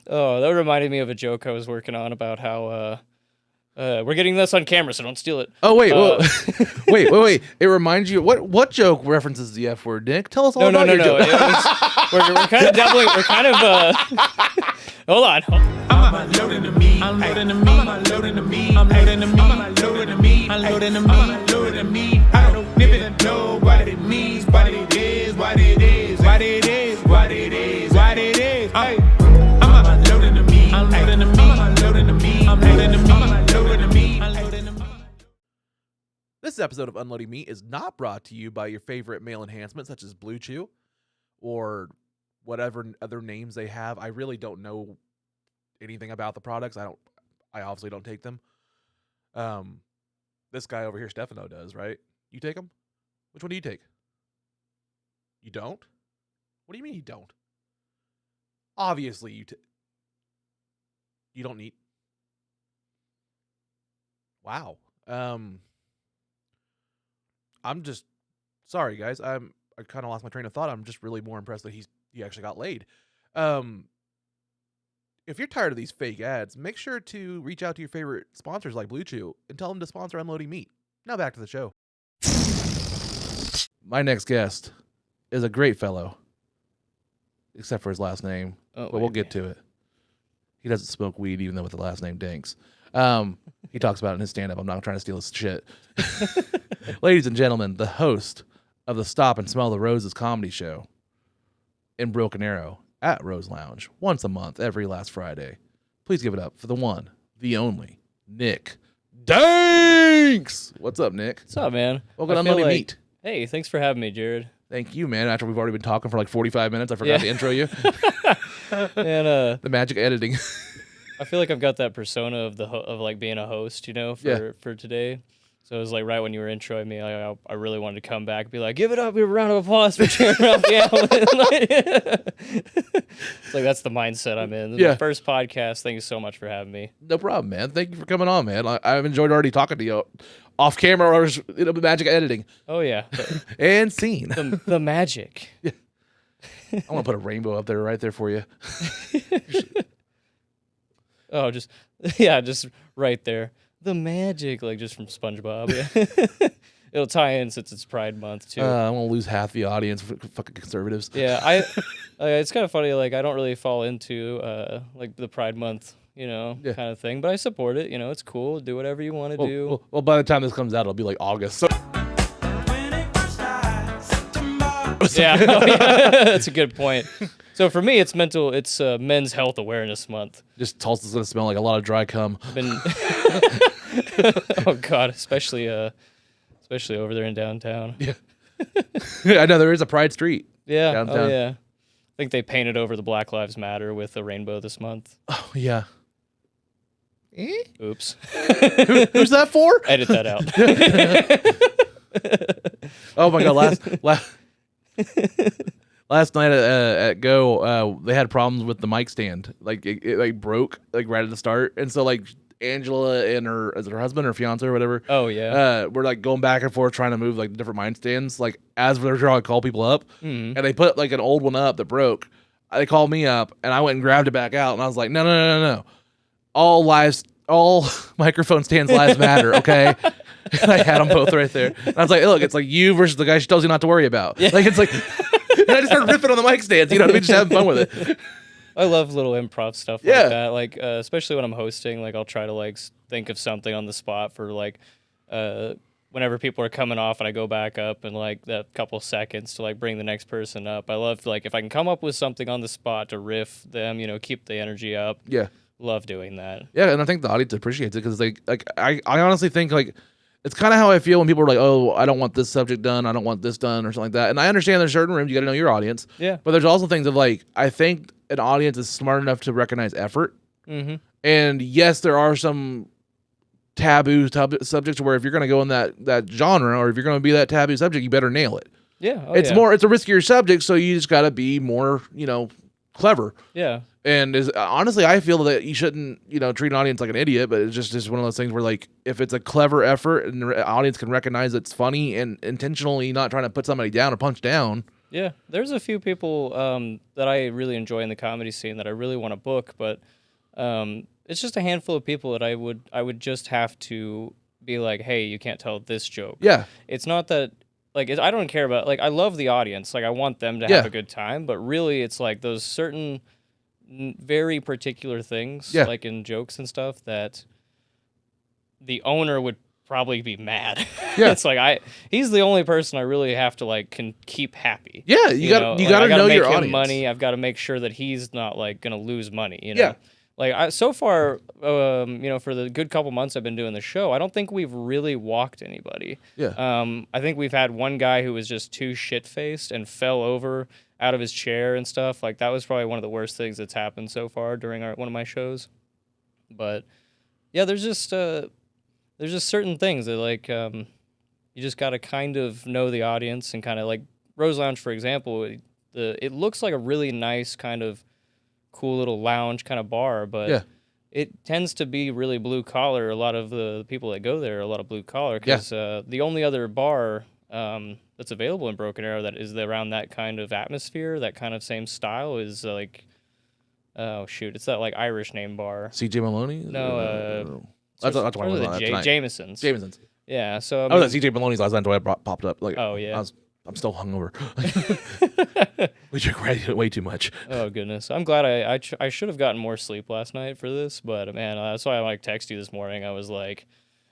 Oh, that reminded me of a joke I was working on about how we're getting this on camera, so don't steal it. Oh wait, wait! It reminds you what joke references the F word, Nick? Tell us all about your joke. We're kind of doubling. We're kind of. Hold on. I'm unloading the meat. I'm loading the meat. I'm unloading the meat. I'm loading the meat. I'm unloading the meat. I'm loading the meat. I'm unloading the meat. I don't even know what it means, what it is, what it is, what it is, what it is, what it is. I'm unloading the meat. I'm loading the meat. I'm unloading the meat. I'm loading the meat. I'm unloading the meat. I'm loading the meat. This episode of Unloading Meat is not brought to you by your favorite male enhancement such as Blue Chew or whatever other names they have. I really don't know anything about the products. I obviously don't take them. This guy over here, Stefano, does, right? You take them? Which one do you take? You don't? What do you mean you don't? Obviously you don't need. Wow. I'm just sorry, guys. I kind of lost my train of thought. I'm just really more impressed that he actually got laid. If you're tired of these fake ads, make sure to reach out to your favorite sponsors like Blue Chew and tell them to sponsor Unloading Meat. Now back to the show. My next guest is a great fellow, except for his last name, but we'll get to it. He doesn't smoke weed, even though with the last name Danks. He talks about it in his stand-up. I'm not trying to steal his shit. Ladies and gentlemen, the host of the Stop and Smell the Roses comedy show in Broken Arrow at Rose Lounge once a month, every last Friday. Please give it up for the one, the only, Nick Danks. What's up, Nick? What's up, man? Welcome to Unloading Meat. Hey, thanks for having me, Jared. Thank you, man. After we've already been talking for like 45 minutes, I forgot to intro you. And the magic editing. I feel like I've got that persona of of like being a host, you know, for today. So it was like right when you were introing me, I really wanted to come back and be like, give it up, give a round of applause for Jared Ralphie Allen. It's like that's the mindset I'm in. This is my first podcast. Thank you so much for having me. No problem, man. Thank you for coming on, man. I've enjoyed already talking to you off camera or magic editing. Oh yeah, and scene. The magic. Yeah. I want to put a rainbow up there, right there for you. Oh, just right there. The magic, like just from SpongeBob. Yeah. It'll tie in since it's Pride Month too. I'm gonna lose half the audience for fucking conservatives. Yeah, it's kind of funny. Like I don't really fall into like the Pride Month, kind of thing. But I support it. It's cool. Do whatever you want to do. Well, by the time this comes out, it'll be like August. So. Yeah, that's a good point. So for me, it's Men's Health Awareness Month. Just Tulsa's gonna smell like a lot of dry cum. Oh God, especially over there in downtown. Yeah, I know there is a Pride Street. Yeah, downtown. Oh yeah. I think they painted over the Black Lives Matter with a rainbow this month. Oh yeah. Oops. Who's that for? Edit that out. Oh my God! Last night at Go, they had problems with the mic stand. Like it like broke like right at the start, and so like Angela and her husband or fiance or whatever. Oh yeah. We're like going back and forth trying to move like the different mic stands. Like as they're trying to call people up, and they put like an old one up that broke. They called me up, and I went and grabbed it back out, and I was like, no. All microphone stands lives matter, okay? And I had them both right there. And I was like, hey, look, it's like you versus the guy she tells you not to worry about. Yeah. Like it's like, and I just started ripping on the mic stands. You know what I mean? Just having fun with it. I love little improv stuff like that. Like especially when I'm hosting, like I'll try to like think of something on the spot for like whenever people are coming off and I go back up and like that couple seconds to like bring the next person up. I love like if I can come up with something on the spot to riff them, keep the energy up. Yeah. Love doing that. Yeah, and I think the audience appreciates it because I honestly think like it's kind of how I feel when people are like, oh, I don't want this subject done, I don't want this done or something like that. And I understand there's certain rooms you got to know your audience. Yeah. But there's also things of like I think an audience is smart enough to recognize effort. Mm-hmm. And yes, there are some taboo subjects where if you're going to go in that genre or if you're going to be that taboo subject, you better nail it. Yeah. It's a riskier subject, so you just got to be more, clever. Yeah. And honestly, I feel that you shouldn't, treat an audience like an idiot, but it's just one of those things where, like, if it's a clever effort and the audience can recognize it's funny and intentionally not trying to put somebody down or punch down, Yeah, there's a few people that I really enjoy in the comedy scene that I really want to book, but it's just a handful of people that I would just have to be like, hey, you can't tell this joke. Yeah. It's not that, like, I don't care about, like, I love the audience. Like, I want them to have a good time, but really it's like those certain very particular things, like in jokes and stuff, that the owner would probably be mad. Yeah. It's like he's the only person I really have to like can keep happy. Yeah, you got to know make your him audience. Money. I've got to make sure that he's not like gonna lose money. You know, like so far, you know, for the good couple months I've been doing the show, I don't think we've really walked anybody. Yeah. I think we've had one guy who was just too shit faced and fell over out of his chair and stuff. Like that was probably one of the worst things that's happened so far during one of my shows. But yeah, there's just certain things that like you just got to kind of know the audience and kind of like Rose Lounge, for example. It looks like a really nice kind of cool little lounge kind of bar, but it tends to be really blue collar. A lot of the people that go there are a lot of blue collar because the only other bar that's available in Broken Arrow that is around that kind of atmosphere, that kind of same style is like, oh shoot, it's that like Irish name bar. CJ Maloney? No, that's what I was Jameson's. Jameson's. Yeah, so I was at CJ Maloney's last night until I popped up. Like, oh yeah, I'm still hungover. We drink way too much. Oh goodness, I'm glad I should have gotten more sleep last night for this, but man, that's why I like text you this morning. I was like,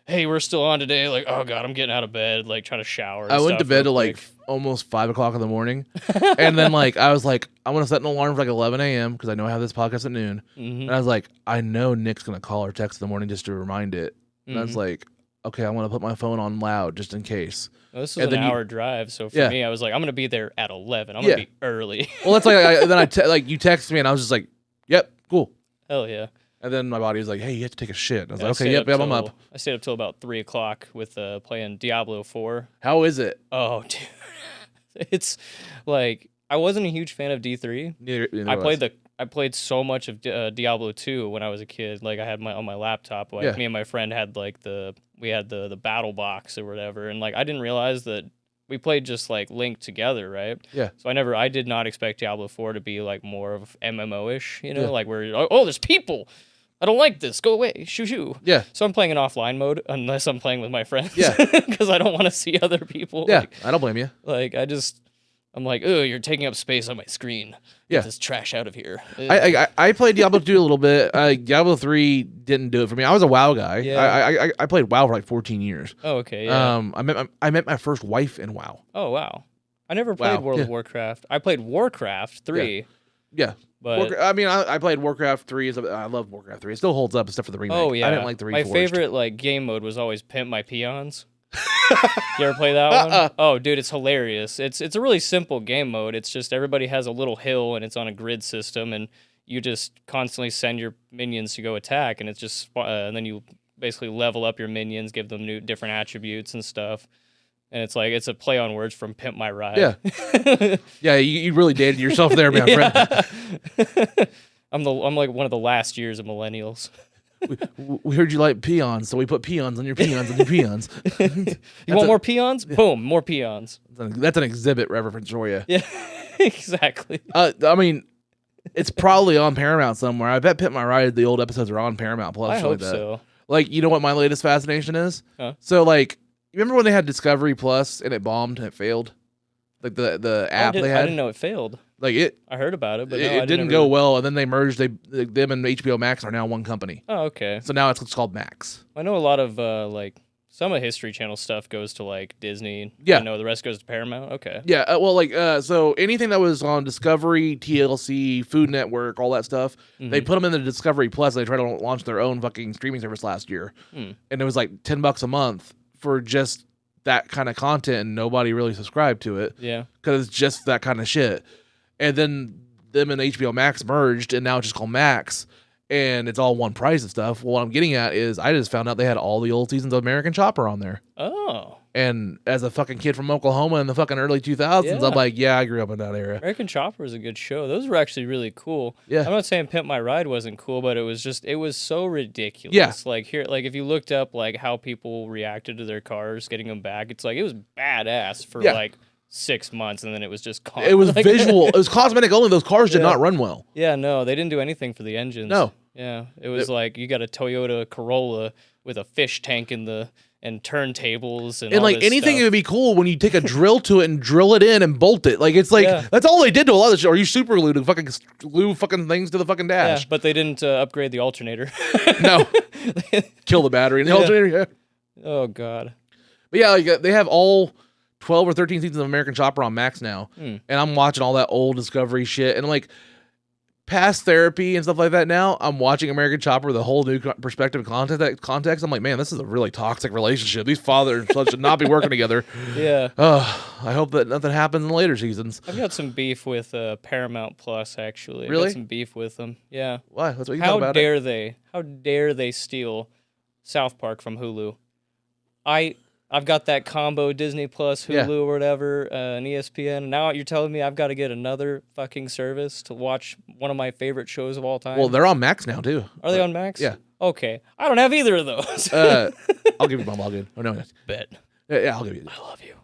hey, we're still on today. Like, oh god, I'm getting out of bed, like trying to shower. I went to bed at like almost 5 o'clock in the morning, and then like I was like, I'm gonna set an alarm for like 11 a.m. because I know I have this podcast at noon, and I was like, I know Nick's gonna call or text in the morning just to remind it, and I was like, okay, I'm gonna put my phone on loud just in case. Well, this is an hour drive, so for me, I was like, I'm gonna be there at 11. I'm gonna be early. Well, that's like you texted me, and I was just like, yep, cool. Hell yeah. And then my body was like, hey, you have to take a shit. And I was like, okay, yep, I'm up. I stayed up till about 3 o'clock with playing Diablo 4. How is it? Oh, dude. It's like, I wasn't a huge fan of D3. Neither I played so much of Diablo 2 when I was a kid. Like, I had on my laptop. Like, me and my friend had like we had the battle box or whatever. And like, I didn't realize that we played just like linked together, right? Yeah. So I did not expect Diablo 4 to be like more of MMO-ish, you know, like where, oh, there's people. I don't like this. Go away. Shoo shoo. Yeah. So I'm playing in offline mode unless I'm playing with my friends. Yeah. Because I don't want to see other people. Yeah. Like, I don't blame you. Like, I'm like, oh, you're taking up space on my screen. Get this trash out of here. I played Diablo 2 a little bit. Diablo 3 didn't do it for me. I was a WoW guy. Yeah. I played WoW for like 14 years. Oh, okay. Yeah. I met my first wife in WoW. Oh, wow. I never played World of Warcraft. I played Warcraft 3. Yeah. But I played Warcraft 3. I love Warcraft 3. It still holds up except for the remake. Oh, yeah. I didn't like the Reforged. My favorite like game mode was always Pimp My Peons. You ever play that one? Oh, dude, it's hilarious. It's a really simple game mode. It's just everybody has a little hill and it's on a grid system, and you just constantly send your minions to go attack, and it's just and then you basically level up your minions, give them different attributes and stuff. And it's like it's a play on words from Pimp My Ride. Yeah, yeah. You really dated yourself there, my friend. I'm like one of the last years of millennials. We heard you like peons, so we put peons on your peons on your peons. You want more peons? Boom, more peons. That's an exhibit reference for you. Yeah, exactly. I mean, it's probably on Paramount somewhere. I bet Pimp My Ride, the old episodes are on Paramount Plus. I hope so. Like, you know what my latest fascination is? Huh? So, like, you remember when they had Discovery Plus and it bombed and it failed? Like the app they had? I didn't know it failed. Like it, I heard about it, but it didn't go well, and then they merged. Them and HBO Max are now one company. Oh, okay. So now it's called Max. I know a lot of like some of History Channel stuff goes to like Disney. Yeah. I know the rest goes to Paramount. Okay. Yeah. So anything that was on Discovery, TLC, Food Network, all that stuff, they put them in the Discovery Plus. They tried to launch their own fucking streaming service last year, and it was like $10 a month for just that kind of content, and nobody really subscribed to it. Yeah. Because it's just that kind of shit. And then them and HBO Max merged, and now it's just called Max, and it's all one price and stuff. Well, what I'm getting at is I just found out they had all the old seasons of American Chopper on there. Oh. And as a fucking kid from Oklahoma in the fucking early 2000s, I'm like, yeah, I grew up in that era. American Chopper is a good show. Those were actually really cool. Yeah. I'm not saying Pimp My Ride wasn't cool, but it was so ridiculous. Yeah. Like if you looked up like how people reacted to their cars getting them back, it's like it was badass for like 6 months, and then it was just it was visual. It was cosmetic only. Those cars did not run well. Yeah, no, they didn't do anything for the engines. No. Yeah, it was like you got a Toyota Corolla with a fish tank and turntables and all like this anything, stuff. it would be cool when you take a drill to it and drill it in and bolt it. Like it's like that's all they did to a lot of the shit. Or you super glue to fucking glue fucking things to the fucking dash. Yeah, but they didn't upgrade the alternator. No, kill the battery in the alternator. Yeah. Oh god. But yeah, like they have all 12 or 13 seasons of American Chopper on Max now, and I'm watching all that old Discovery shit and like. Past therapy and stuff like that now, I'm watching American Chopper with a whole new perspective and context. I'm like, man, this is a really toxic relationship. These father and son should not be working together. Yeah. I hope that nothing happens in later seasons. I've got some beef with Paramount Plus, actually. Really? I've got some beef with them. Yeah. Why? That's what you How thought about dare it. they? How dare they steal South Park from Hulu? I've got that combo Disney Plus, Hulu, or whatever, and ESPN. And now you're telling me I've got to get another fucking service to watch one of my favorite shows of all time? Well, they're on Max now, too. Are they on Max? Yeah. Okay. I don't have either of those. I'll give you my login. Oh, no. Bet. Yeah, I'll give you. I love you.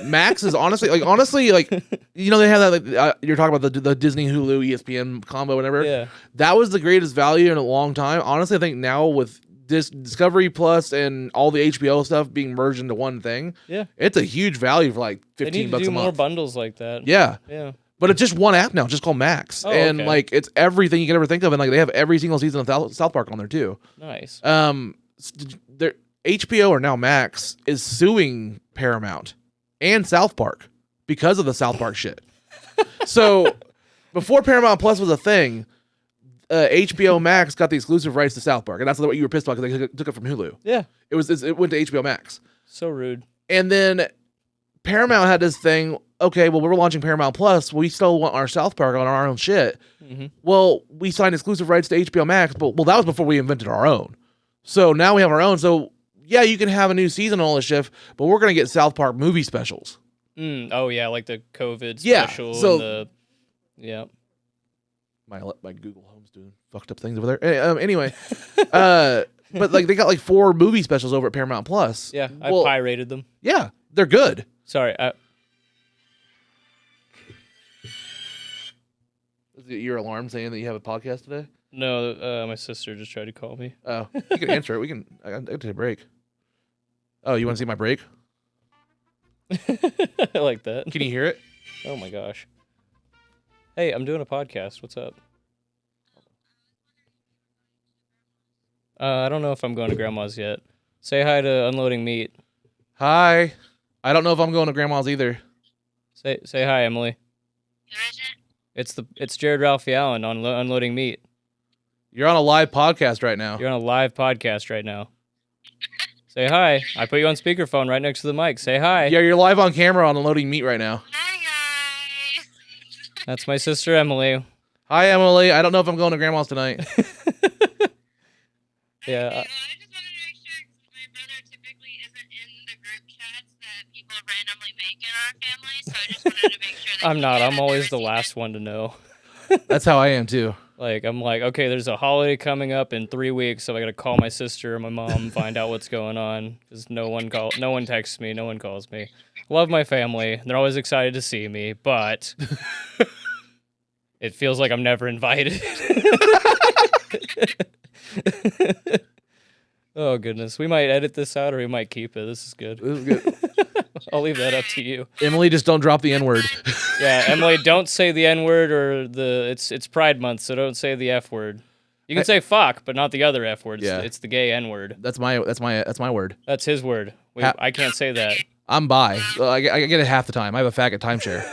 Max is honestly, they have that, like, you're talking about the Disney, Hulu, ESPN combo, whatever. Yeah. That was the greatest value in a long time. Honestly, I think now with Discovery Plus and all the HBO stuff being merged into one thing, it's a huge value for like $15 they need to bucks do a month. more bundles like that. Yeah. Yeah. But it's just one app now, just called Max. And okay. like it's everything you can ever think of, and like they have every single season of South Park on there too. Nice. Their HBO or now Max is suing Paramount and South Park because of the South Park shit. So before Paramount Plus was a thing, HBO Max got the exclusive rights to South Park, and that's what you were pissed about because they took it from Hulu. Yeah, it went to HBO Max. So rude. And then Paramount had this thing. Okay, well, we're launching Paramount Plus. We still want our South Park on our own shit. Mm-hmm. Well, we signed exclusive rights to HBO Max, but that was before we invented our own. So now we have our own. So yeah, you can have a new season and all this shit, but we're gonna get South Park movie specials. Oh yeah, like the COVID special. So yeah. My Google Home's doing fucked up things over there. Anyway, but like they got like 4 movie specials over at Paramount Plus. Yeah, I pirated them. Yeah, they're good. Sorry. Is it your alarm saying that you have a podcast today? No, my sister just tried to call me. Oh, you can answer it. I can take a break. Oh, you want to see my break? I like that. Can you hear it? Oh my gosh. Hey, I'm doing a podcast. What's up? I don't know if I'm going to Grandma's yet. Say hi to Unloading Meat. Hi. I don't know if I'm going to Grandma's either. Say hi, Emily. Who is it? It's Jared Ralphie Allen on Unloading Meat. You're on a live podcast right now. You're on a live podcast right now. Say hi. I put you on speakerphone right next to the mic. Say hi. Yeah, you're live on camera on Unloading Meat right now. Hi, guys. That's my sister, Emily. Hi, Emily. I don't know if I'm going to Grandma's tonight. Yeah. Okay, well, I just wanted to make sure, because my brother typically isn't in the group chats that people randomly make in our family, so I just wanted to make sure that I'm not. I'm always the last one to know. That's how I am, too. Like, I'm like, okay, there's a holiday coming up in 3 weeks, so I got to call my sister or my mom, find out what's going on, because no one texts me, no one calls me. Love my family. They're always excited to see me, but it feels like I'm never invited. Oh, goodness. We might edit this out or we might keep it. This is good. This is good. I'll leave that up to you. Emily, just don't drop the N-word. Yeah, Emily, don't say the N-word or it's Pride Month, so don't say the F word. You can say fuck, but not the other F word. Yeah. It's the gay N-word. That's my word. That's his word. I can't say that. I'm bi. I get it half the time. I have a faggot timeshare.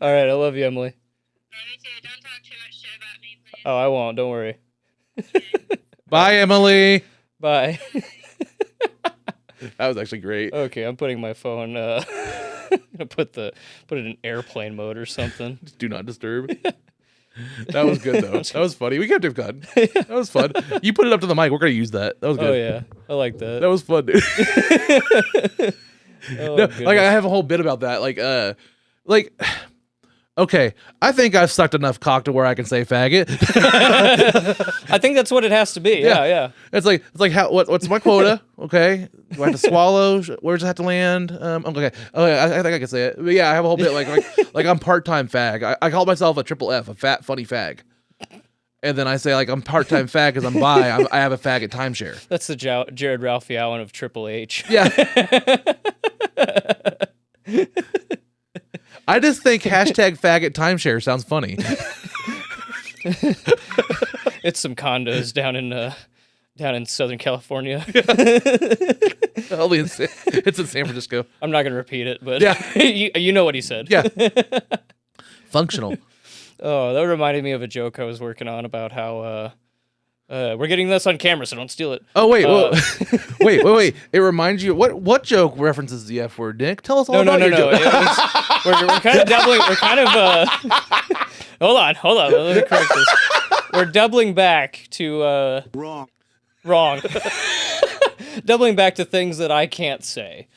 All right, I love you, Emily. Yeah, me too. Don't talk too much shit about me, please. Oh, I won't. Don't worry. Bye, Emily. Bye. That was actually great. Okay, I'm putting my phone. I'm gonna put it in airplane mode or something. Just do not disturb. That was good though. That was funny. We kept it fun. That was fun. You put it up to the mic. We're gonna use that. That was good. Oh yeah, I like that. That was fun, dude. Oh, no, like I have a whole bit about that. Like Okay, I think I've sucked enough cock to where I can say faggot. I think that's what it has to be. Yeah. It's like what's my quota? Okay, do I have to swallow? Where does it have to land? Okay. I think I can say it. But yeah, I have a whole bit like I'm part-time fag. I call myself a triple F, a fat funny fag. And then I say like I'm part-time fag because I'm bi. I have a faggot timeshare. That's the Jared Ralphie Allen of Triple H. Yeah. I just think hashtag faggot timeshare sounds funny. It's some condos down in Southern California. It's in San Francisco. I'm not gonna repeat it, but yeah, you know what he said. Yeah, functional. Oh, that reminded me of a joke I was working on about how we're getting this on camera, so don't steal it. Oh wait, wait! It reminds you what joke references the F word, Nick? Tell us all about your joke. We're kind of doubling. We're kind of hold on. Let me correct this. We're doubling back to wrong. Doubling back to things that I can't say.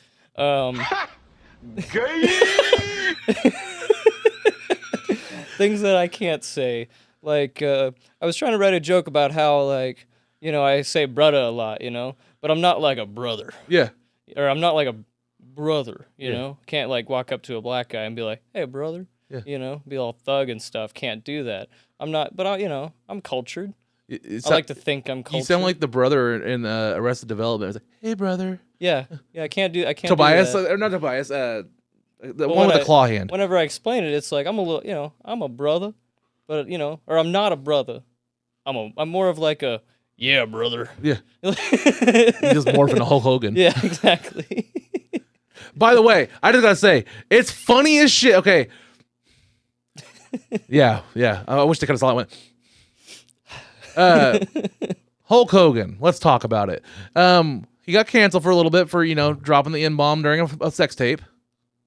Things that I can't say. Like, I was trying to write a joke about how, like, I say brudda a lot, but I'm not like a brother. Yeah. Or I'm not like a brother, you know? Can't, like, walk up to a black guy and be like, hey, brother. Yeah. Be all thug and stuff. Can't do that. I'm not, but, I'm cultured. I like to think I'm cultured. You sound like the brother in Arrested Development. It's like, hey, brother. Yeah. I can't Tobias, do that. Or not Tobias, the one with the claw hand. Whenever I explain it, it's like, I'm a brother. But or I'm not a brother. I'm more of like a brother. Yeah. You just morph into Hulk Hogan. Yeah, exactly. By the way, I just gotta say, it's funny as shit. Okay. Yeah. I wish they could have saw it went. Hulk Hogan. Let's talk about it. He got canceled for a little bit for dropping the N-bomb during a sex tape.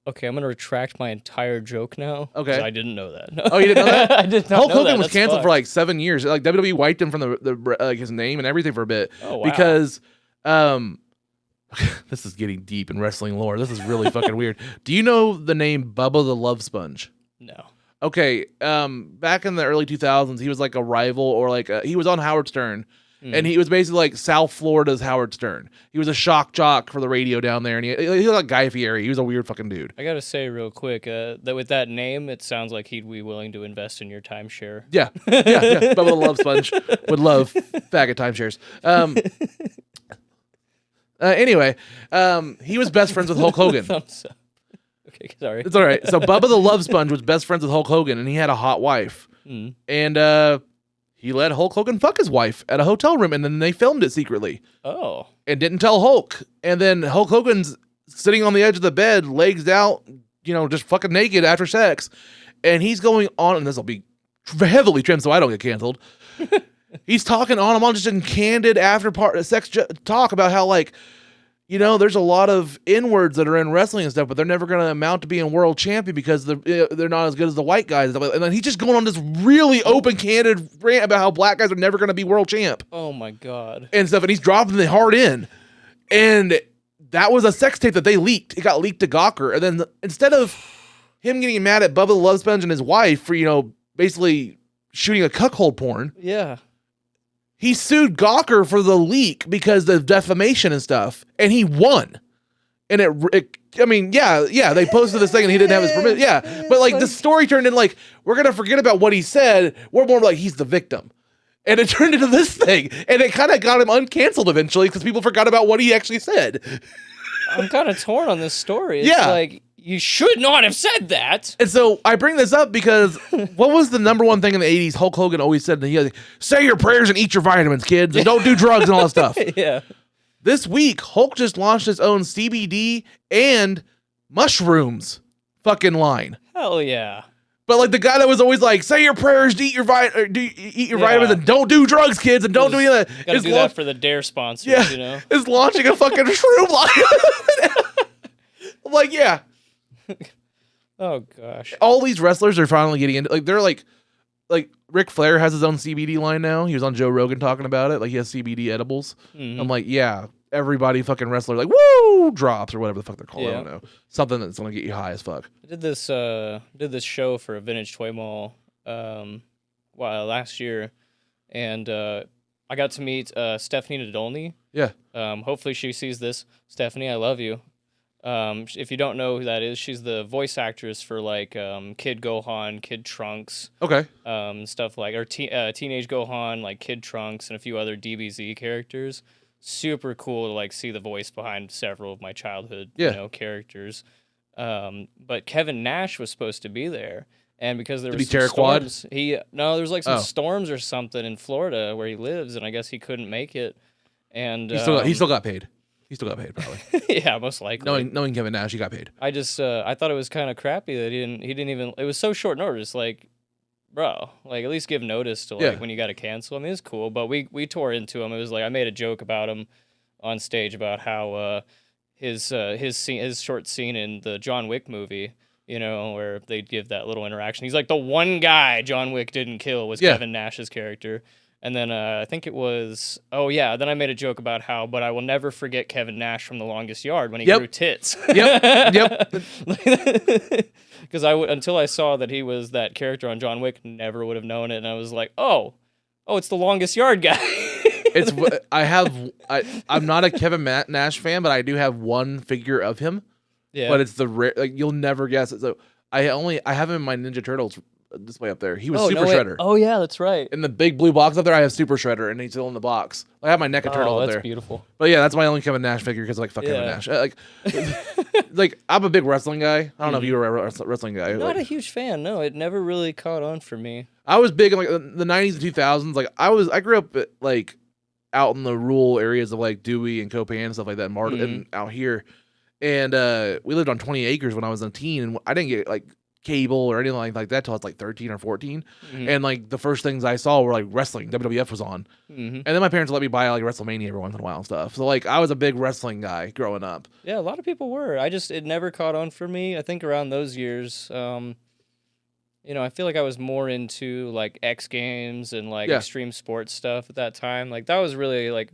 Okay, I'm gonna retract my entire joke now. Okay, I didn't know that. No. Oh, you didn't know that? I did not. Hulk know Hogan that. was That's canceled fucked. for like 7 years. Like WWE wiped him from the his name and everything for a bit. Oh wow. Because this is getting deep in wrestling lore. This is really fucking weird. Do you know the name Bubba the Love Sponge? No. Okay, back in the early 2000s, he was like a rival or like he was on Howard Stern. And he was basically like South Florida's Howard Stern. He was a shock jock for the radio down there, and he was like Guy Fieri. He was a weird fucking dude. I gotta say real quick that with that name, it sounds like he'd be willing to invest in your timeshare. Yeah. Bubba the Love Sponge would love faggot timeshares. Anyway, he was best friends with Hulk Hogan. Thumbs up. Okay, sorry. It's all right. So Bubba the Love Sponge was best friends with Hulk Hogan, and he had a hot wife. And he let Hulk Hogan fuck his wife at a hotel room, and then they filmed it secretly. Oh. And didn't tell Hulk. And then Hulk Hogan's sitting on the edge of the bed, legs out, just fucking naked after sex. And he's going on, and this will be heavily trimmed so I don't get canceled. He's talking on and on, just in candid sex talk about how, like, there's a lot of N-words that are in wrestling and stuff, but they're never going to amount to being world champion because they're not as good as the white guys. And then he's just going on this really open, candid rant about how black guys are never going to be world champ. Oh, my God. And stuff, and he's dropping the hard in. And that was a sex tape that they leaked. It got leaked to Gawker. And then instead of him getting mad at Bubba the Love Sponge and his wife for, basically shooting a cuckold porn. Yeah. He sued Gawker for the leak because of defamation and stuff, and he won. And they posted this thing and he didn't have his permission. Yeah, but like the story turned in like, we're going to forget about what he said. We're more like, he's the victim. And it turned into this thing, and it kind of got him uncanceled eventually because people forgot about what he actually said. I'm kind of torn on this story. It's like, you should not have said that. And so I bring this up because what was the number one thing in the 80s Hulk Hogan always said? He was like, say your prayers and eat your vitamins, kids, and don't do drugs and all that stuff. Yeah. This week, Hulk just launched his own CBD and mushrooms fucking line. Hell yeah. But like the guy that was always like, say your prayers, eat your vitamins, and don't do drugs, kids, and don't do any of that. Gotta do that for the Dare sponsors, Is launching a fucking shroom line. I'm like, yeah. Oh gosh. All these wrestlers are finally getting into they're like Ric Flair has his own CBD line now. He was on Joe Rogan talking about it. Like he has CBD edibles. Mm-hmm. I'm like, yeah. everybody fucking wrestler like woo drops or whatever the fuck they're called. I don't know, something that's gonna get you high as fuck. I did this show for a vintage toy mall last year, and I got to meet Stephanie Nadolny. Yeah. Hopefully she sees this. Stephanie, I love you. If you don't know who that is, she's the voice actress for like Kid Gohan, Kid Trunks. Okay. Stuff like Teenage Gohan, like Kid Trunks, and a few other DBZ characters. Super cool to like see the voice behind several of my childhood characters. But Kevin Nash was supposed to be there. And because there was some storms, there was like some storms or something in Florida where he lives, and I guess he couldn't make it. And he still got paid. He still got paid, probably. Yeah, most likely. Knowing Kevin Nash, he got paid. I just I thought it was kind of crappy that he didn't even. It was so short notice. Like, bro, like at least give notice to like when you got to cancel. I mean, it's cool, but we tore into him. It was like I made a joke about him on stage about how his short scene in the John Wick movie. You know, where they'd give that little interaction. He's like, the one guy John Wick didn't kill was Kevin Nash's character. And then I think it was, then I made a joke about how, but I will never forget Kevin Nash from The Longest Yard when he grew tits. Yep. Because until I saw that he was that character on John Wick, never would have known it. And I was like, oh, it's The Longest Yard guy. I'm not a Kevin Nash fan, but I do have one figure of him. Yeah. But it's the rare, like you'll never guess it. So I have him in my Ninja Turtles display up there. He was Super Shredder. Oh yeah, that's right. In the big blue box up there, I have Super Shredder, and he's still in the box. I have my NECA Turtle up there. That's beautiful. But yeah, that's my only Kevin Nash figure because fuck Kevin Nash. Like I'm a big wrestling guy. I don't know if you were a wrestling guy. Not a huge fan. No, it never really caught on for me. I was big in like the 90s and 2000s. Like I grew up like out in the rural areas of like Dewey and Copan and stuff like that, and out here. And we lived on 20 acres when I was a teen, and I didn't get like cable or anything like that till I was like 13 or 14. And like the first things I saw were like wrestling. WWF was on, and then my parents let me buy like WrestleMania every once in a while and stuff. So like I was a big wrestling guy growing up. Yeah, a lot of people were. It never caught on for me. I think around those years, I feel like I was more into like X Games and like extreme sports stuff at that time. Like that was really like.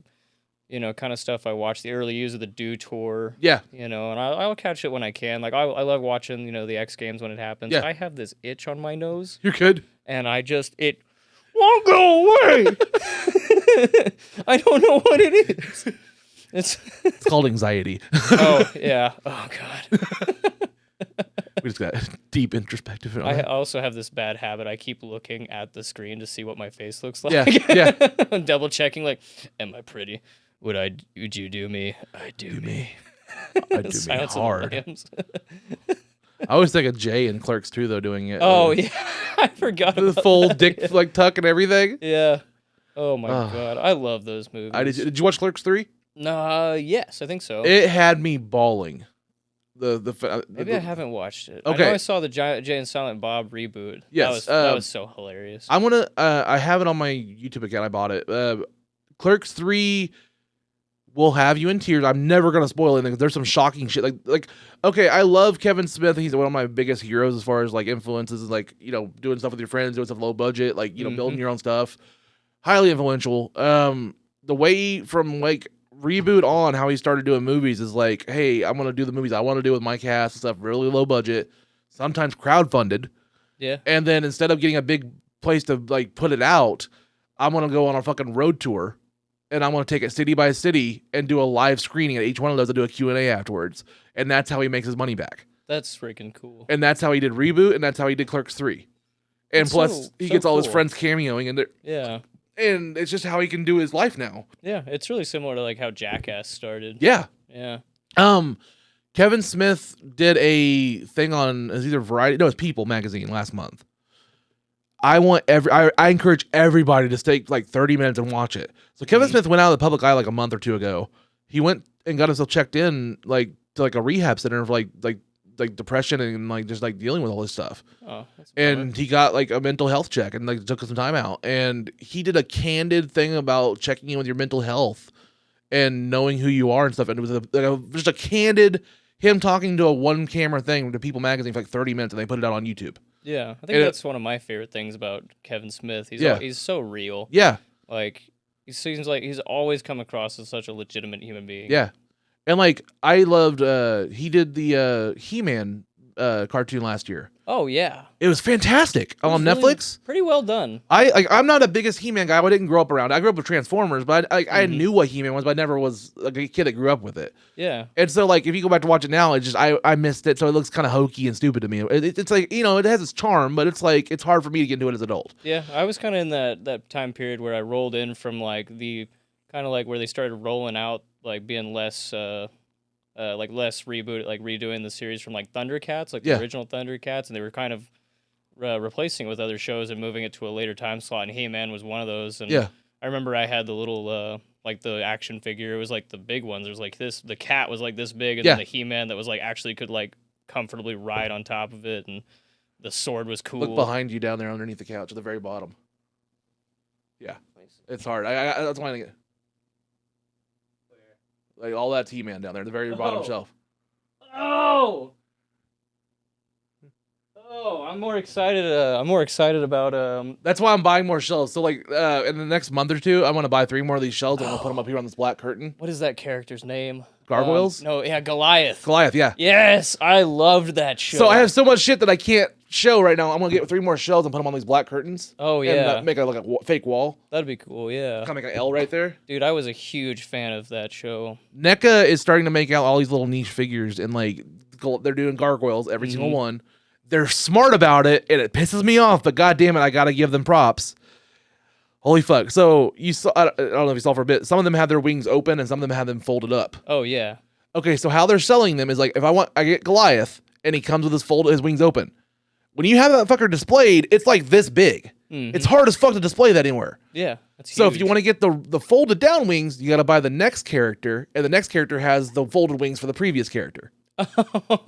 Kind of stuff I watched the early years of the Do Tour. Yeah. And I'll catch it when I can. Like, I love watching, the X Games when it happens. Yeah. I have this itch on my nose. You're good. And it won't go away. I don't know what it is. It's called anxiety. Oh, yeah. Oh, God. We just got deep introspective. I also have this bad habit. I keep looking at the screen to see what my face looks like. Yeah. I'm double checking, like, am I pretty? Would you do me? I do me. I do me hard. I always think of Jay in Clerks 2, though, doing it. Oh, yeah. I forgot about the full dick like tuck and everything. Yeah. Oh, my God. I love those movies. Did you watch Clerks 3? No, yes, I think so. It had me bawling. Maybe I haven't watched it. Okay. I know I saw the Jay and Silent Bob reboot. Yes. That was so hilarious. I'm going to... I have it on my YouTube account. I bought it. Clerks 3... will have you in tears. I'm never gonna spoil anything. There's some shocking shit. Like, okay, I love Kevin Smith. He's one of my biggest heroes as far as like influences, like doing stuff with your friends, doing stuff low budget, like building your own stuff. Highly influential. The way from like reboot on how he started doing movies is like, hey, I'm gonna do the movies I want to do with my cast and stuff, really low budget, sometimes crowdfunded. Yeah. And then instead of getting a big place to like put it out, I'm gonna go on a fucking road tour. And I'm going to take it city by city and do a live screening at each one of those and do a Q&A afterwards. And that's how he makes his money back. That's freaking cool. And that's how he did Reboot, and that's how he did Clerks 3. And it's plus, he gets all his friends cameoing in there. Yeah. And it's just how he can do his life now. Yeah, it's really similar to like how Jackass started. Yeah. Yeah. Kevin Smith did a thing on, it's either Variety, no, it's People magazine last month. I encourage everybody to stay like 30 minutes and watch it. So Kevin Smith went out of the public eye like a month or two ago. He went and got himself checked in like to like a rehab center for like depression and like just like dealing with all this stuff. Oh, that's and he got like a mental health check and like took some time out. And he did a candid thing about checking in with your mental health and knowing who you are and stuff. And it was just a candid him talking to a one camera thing to People magazine for like 30 minutes, and they put it out on YouTube. Yeah, I think that's one of my favorite things about Kevin Smith. He's so real. Yeah. Like, He seems like he's always come across as such a legitimate human being. Yeah. And like I loved he did the He-Man cartoon last year. Oh yeah. It was fantastic on really Netflix. Pretty well done. I'm not a biggest He-Man guy. I didn't grow up around. I grew up with Transformers, but I knew what He-Man was, but I never was like a kid that grew up with it. Yeah. And so like if you go back to watch it now, it's just I missed it, so it looks kind of hokey and stupid to me. It's like, you know, it has its charm, but it's like it's hard for me to get into it as an adult. Yeah, I was kind of in that time period where I rolled in from like the kind of like where they started rolling out like being less less reboot, like redoing the series from like Thundercats, like the original Thundercats, and they were kind of replacing it with other shows and moving it to a later time slot. And He-Man was one of those. And I remember I had the little like the action figure. It was like the big ones. There was like this. The cat was like this big, and then the He-Man that was like actually could like comfortably ride on top of it, and the sword was cool. Look behind you down there underneath the couch at the very bottom. Yeah, it's hard. I that's why I get. Like all that's He-Man down there, the very bottom shelf. Oh, I'm more excited. I'm more excited about. That's why I'm buying more shelves. So like in the next month or two, I'm gonna buy 3 more of these shelves. I'm gonna put them up here on this black curtain. What is that character's name? Gargoyles? No, yeah, Goliath. Goliath, yeah. Yes, I loved that show. So I have so much shit that I can't show right now. I'm gonna get 3 more shelves and put them on these black curtains. Oh yeah, and make a fake wall. That'd be cool. Yeah, kind of make an L right there. Dude, I was a huge fan of that show. NECA is starting to make out all these little niche figures, and like they're doing gargoyles, every single one. They're smart about it, and it pisses me off. But god damn it, I gotta give them props. Holy fuck! So you saw? I don't know if you saw for a bit. Some of them had their wings open, and some of them had them folded up. Oh yeah. Okay, so how they're selling them is like, if I get Goliath, and he comes with his wings open. When you have that fucker displayed, it's like this big. It's hard as fuck to display that anywhere. Yeah, that's huge. So if you want to get the folded down wings, you got to buy the next character, and the next character has the folded wings for the previous character.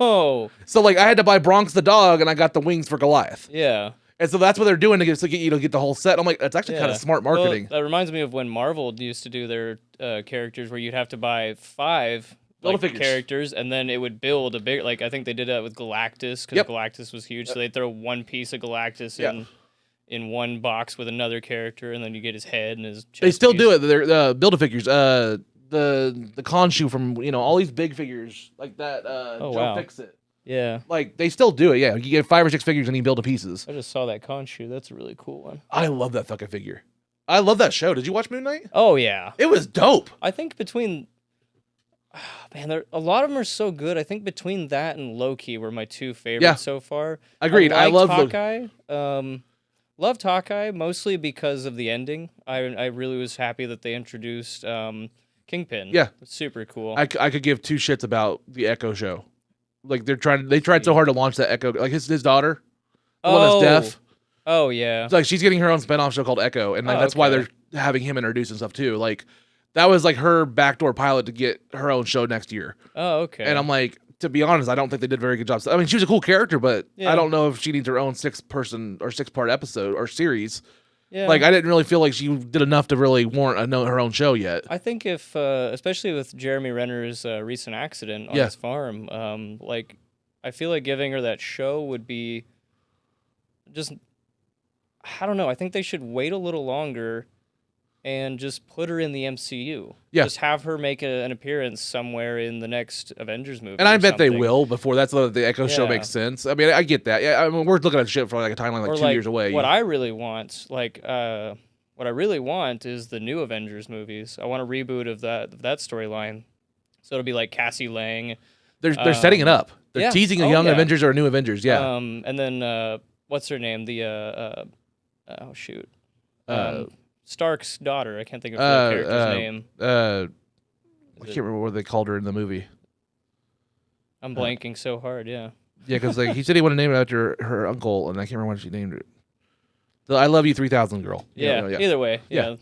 Oh. So like I had to buy Bronx the dog, and I got the wings for Goliath. Yeah. And so that's what they're doing to get the whole set. I'm like, that's actually kind of smart marketing. Well, that reminds me of when Marvel used to do their characters, where you'd have to buy 5 characters, and then it would build a big. Like I think they did that with Galactus, because Galactus was huge. So they'd throw one piece of Galactus in one box with another character, and then you get his head and his chest. They still do it. They're Build-A-Figures. The Khonshu from all these big figures like that. Joe Fix-It. Yeah. Like they still do it. Yeah, you get 5 or 6 figures and you build the pieces. I just saw that Khonshu. That's a really cool one. I love that fucking figure. I love that show. Did you watch Moon Knight? Oh yeah, it was dope. I think between. Man, a lot of them are so good. I think between that and Loki were my 2 favorites so far. Agreed. I love Hawkeye. Loved Hawkeye mostly because of the ending. I really was happy that they introduced Kingpin. Yeah, super cool. I could give 2 shits about the Echo show. Like they tried so hard to launch that Echo. Like his daughter, the one that's deaf. Oh yeah. Like she's getting her own spinoff show called Echo, and like that's why they're having him introduce and stuff too. Like. That was like her backdoor pilot to get her own show next year. Oh, okay. And I'm like, to be honest, I don't think they did a very good job. I mean, she was a cool character, but I don't know if she needs her own 6-person or 6-part episode or series. Yeah. Like, I didn't really feel like she did enough to really warrant her own show yet. I think if, especially with Jeremy Renner's recent accident on his farm, like, I feel like giving her that show would be just, I don't know. I think they should wait a little longer and just put her in the MCU. Yeah. Just have her make an appearance somewhere in the next Avengers movie. And I bet they will before that's the Echo show makes sense. I mean, I get that. Yeah, I mean, we're looking at shit for like a timeline like 2 years away. What I really want, is the new Avengers movies. I want a reboot of that storyline. So it'll be like Cassie Lang. They're setting it up. They're teasing a young Avengers or a new Avengers. Yeah. And then what's her name? Stark's daughter. I can't think of the character's name. I can't remember what they called her in the movie. I'm blanking so hard. Yeah. Yeah, because like he said he wanted to name it after her uncle, and I can't remember what she named it. The I Love You 3000 girl. Yeah. Either way. Yeah.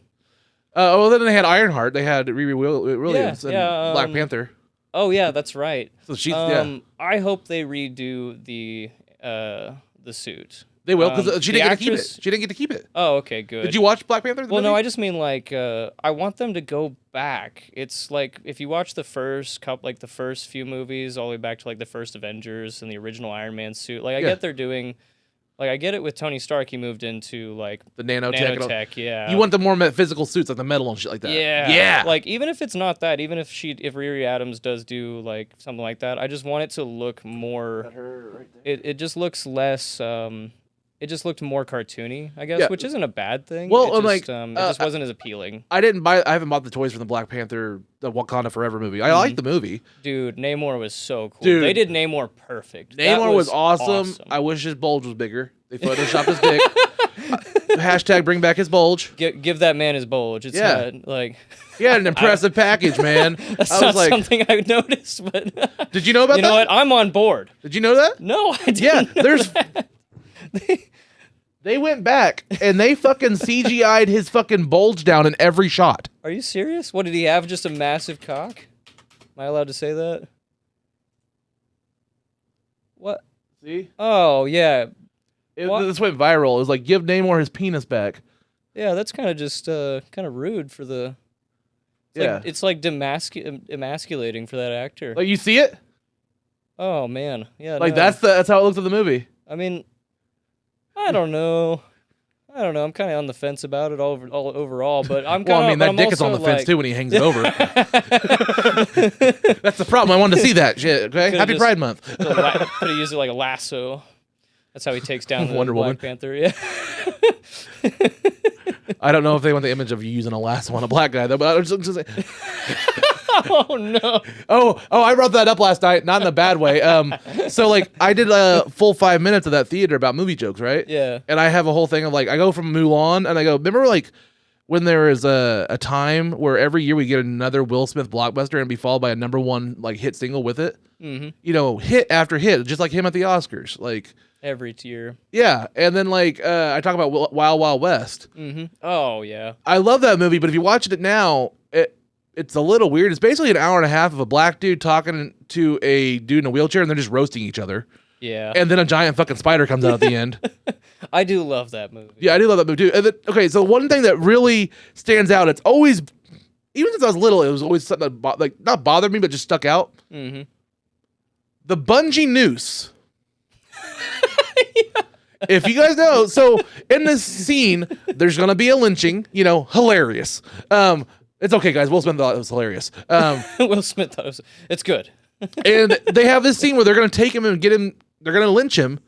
Well, then they had Ironheart. They had Riri Williams and Black Panther. Oh yeah, that's right. So she's I hope they redo the suit. They will, because she didn't get to keep it. She didn't get to keep it. Oh, okay, good. Did you watch Black Panther? Well, no, I just mean like I want them to go back. It's like if you watch the first few movies all the way back to like the first Avengers and the original Iron Man suit. Like I get they're doing Like, I get it with Tony Stark, he moved into, like, the nanotech. Yeah. You want the more physical suits, like the metal and shit like that. Yeah. Like, even if it's not that, even if Riri Adams does do, like, something like that, I just want it to look more... Got her right there. It just looks less... It just looked more cartoony, I guess, which isn't a bad thing. Well, it just wasn't as appealing. I haven't bought the toys for the Black Panther, the Wakanda Forever movie. I like the movie. Dude, Namor was so cool. Dude, they did Namor perfect. Namor was awesome. I wish his bulge was bigger. They photoshopped his dick. Hashtag bring back his bulge. Give that man his bulge. It's not like... He had an impressive package, man. That's not something I noticed, but... Did you know about that? You know what? I'm on board. Did you know that? No, I didn't. Yeah, there's... They went back and they fucking CGI'd his fucking bulge down in every shot. Are you serious? What, did he have just a massive cock? Am I allowed to say that? What? See? Oh, yeah. This went viral. It was like, give Namor his penis back. Yeah, that's kind of just kind of rude for the... It's like emasculating for that actor. Like, you see it? Oh, man. Yeah, like, no. that's how it looks in the movie. I mean... I don't know. I'm kind of on the fence about it all overall, but I'm kind of... Well, I mean, that dick is on the fence, too, when he hangs it over. That's the problem. I wanted to see that shit, okay? Happy Pride Month. Could have used it like a lasso. That's how he takes down the Wonder Woman. Black Panther, yeah. I don't know if they want the image of you using a lasso on a black guy, though, but I was just saying... Oh, no. Oh, I brought that up last night, not in a bad way. So, like, I did a full 5 minutes of that theater about movie jokes, right? Yeah. And I have a whole thing of, like, I go from Mulan, and I go, remember, like, when there is a time where every year we get another Will Smith blockbuster and be followed by a #1, like, hit single with it? Mm-hmm. You know, hit after hit, just like him at the Oscars. Like... Every tier. Yeah, and then, like, I talk about Wild Wild West. Mm-hmm. Oh, yeah. I love that movie, but if you watch it now... It's a little weird. It's basically an hour and a half of a black dude talking to a dude in a wheelchair, and they're just roasting each other. Yeah. And then a giant fucking spider comes out at the end. I do love that movie. Yeah, I do love that movie too. And then, okay, so one thing that really stands out, it's always, even since I was little, it was always something that not bothered me, but just stuck out. Mm-hmm. The bungee noose. Yeah. If you guys know, so in this scene, there's gonna be a lynching. You know, hilarious. It's okay, guys. Will Smith thought it was hilarious. Will Smith thought it's good. And they have this scene where they're going to take him and get him. They're going to lynch him,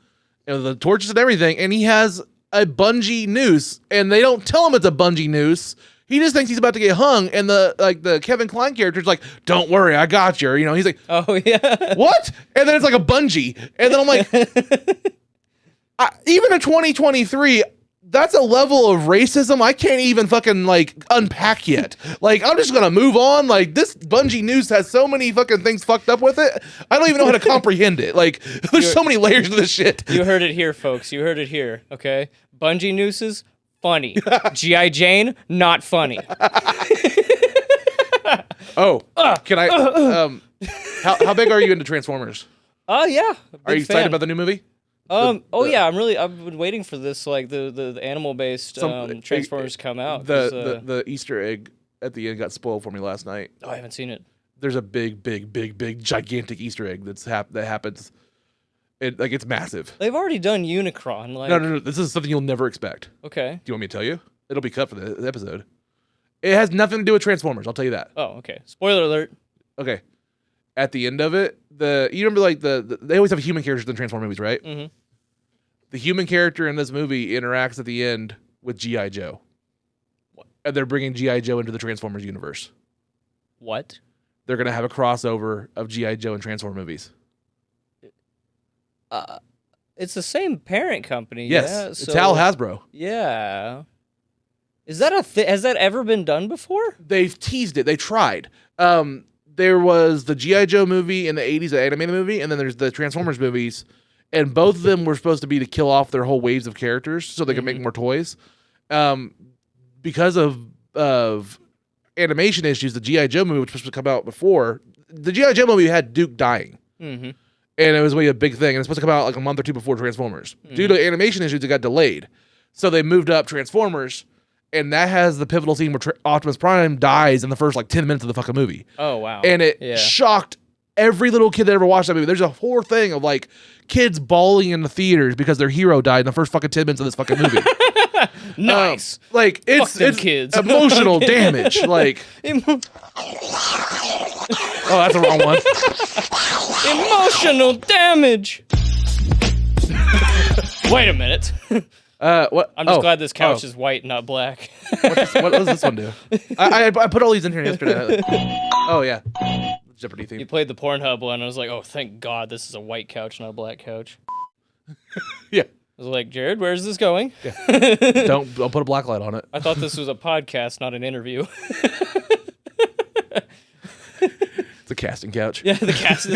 the torches and everything. And he has a bungee noose, and they don't tell him it's a bungee noose. He just thinks he's about to get hung. And the Kevin Kline character is like, "Don't worry, I got you." You know, he's like, "Oh yeah, what?" And then it's like a bungee, and then I'm like, even in 2023. That's a level of racism I can't even fucking, like, unpack yet. Like, I'm just gonna move on. Like, this bungee noose has so many fucking things fucked up with it. I don't even know how to comprehend it. Like, there's so many layers to this shit. You heard it here, folks. You heard it here, okay? Bungee nooses, funny. G.I. Jane, not funny. Can I... how big are you into Transformers? Yeah. Are you excited about the new movie? Yeah, I've been waiting for this, like, the animal-based Transformers come out. The Easter egg at the end got spoiled for me last night. Oh, I haven't seen it. There's a big, gigantic Easter egg that happens. It's massive. They've already done Unicron. Like... No. This is something you'll never expect. Okay. Do you want me to tell you? It'll be cut for the episode. It has nothing to do with Transformers. I'll tell you that. Oh, okay. Spoiler alert. Okay. At the end of it, you remember, like, they always have human characters in Transformers movies, right? Mm-hmm. The human character in this movie interacts at the end with G.I. Joe. What? And they're bringing G.I. Joe into the Transformers universe. What? They're going to have a crossover of G.I. Joe and Transformers movies. It's the same parent company. Yes, yeah? it's Hal Hasbro. Yeah. Is that has that ever been done before? They've teased it. They tried. There was the G.I. Joe movie in the 80s, the animated movie, and then there's the Transformers movies. And both of them were supposed to be to kill off their whole waves of characters so they could make more toys. Because of animation issues, the G.I. Joe movie was supposed to come out before. The G.I. Joe movie had Duke dying. Mm-hmm. And it was really a big thing. And it's supposed to come out like a month or two before Transformers. Mm-hmm. Due to animation issues, it got delayed. So they moved up Transformers. And that has the pivotal scene where Optimus Prime dies in the first, like, 10 minutes of the fucking movie. Oh, wow. And it shocked every little kid that ever watched that movie, there's a whole thing of like kids bawling in the theaters because their hero died in the first fucking 10 minutes of this fucking movie. Nice. Like it's kids. emotional damage. Like oh, that's the wrong one. Emotional damage. Wait a minute. What? I'm just glad this couch is white, not black. What does this one do? I put all these in here yesterday. Oh yeah, Jeopardy theme. You played the Pornhub one. I was like, oh, thank God, this is a white couch, not a black couch. Yeah. I was like, Jared, where's this going? Yeah. Don't put a black light on it. I thought this was a podcast, not an interview. It's a casting couch. Yeah, the cast.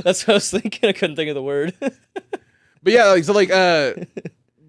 That's what I was thinking. I couldn't think of the word. But yeah,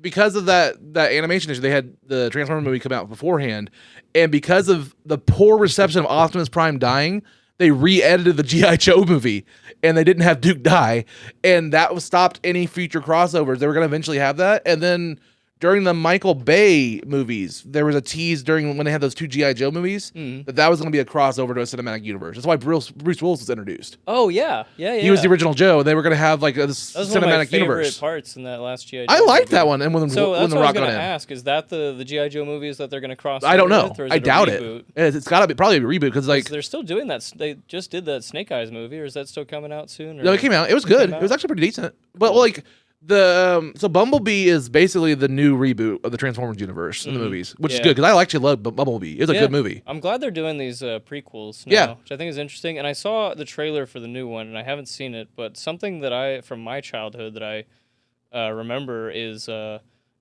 because of that animation issue, they had the Transformers movie come out beforehand, and because of the poor reception of Optimus Prime dying, they re-edited the G.I. Joe movie, and they didn't have Duke die, and that stopped any future crossovers. They were going to eventually have that, and then during the Michael Bay movies, there was a tease when they had those 2 G.I. Joe movies that was going to be a crossover to a cinematic universe. That's why Bruce Willis was introduced. Oh yeah. He was the original Joe. They were going to have like a cinematic universe. That was one of my favorite parts in that last G.I. Joe I liked movie. that one, and when that's the what Rock I was got in. ask, is that the G.I. Joe movies that they're going to cross? I don't know. With, or is I doubt reboot? it. It's got to be probably a reboot because like they're still doing that. They just did that Snake Eyes movie, or is that still coming out soon? Or? No, it came out. It was good. It was actually pretty decent. But like so Bumblebee is basically the new reboot of the Transformers universe in the movies, which is good because I actually love Bumblebee. It's a good movie. I'm glad they're doing these prequels now, which I think is interesting. And I saw the trailer for the new one, and I haven't seen it, but something that from my childhood that I remember is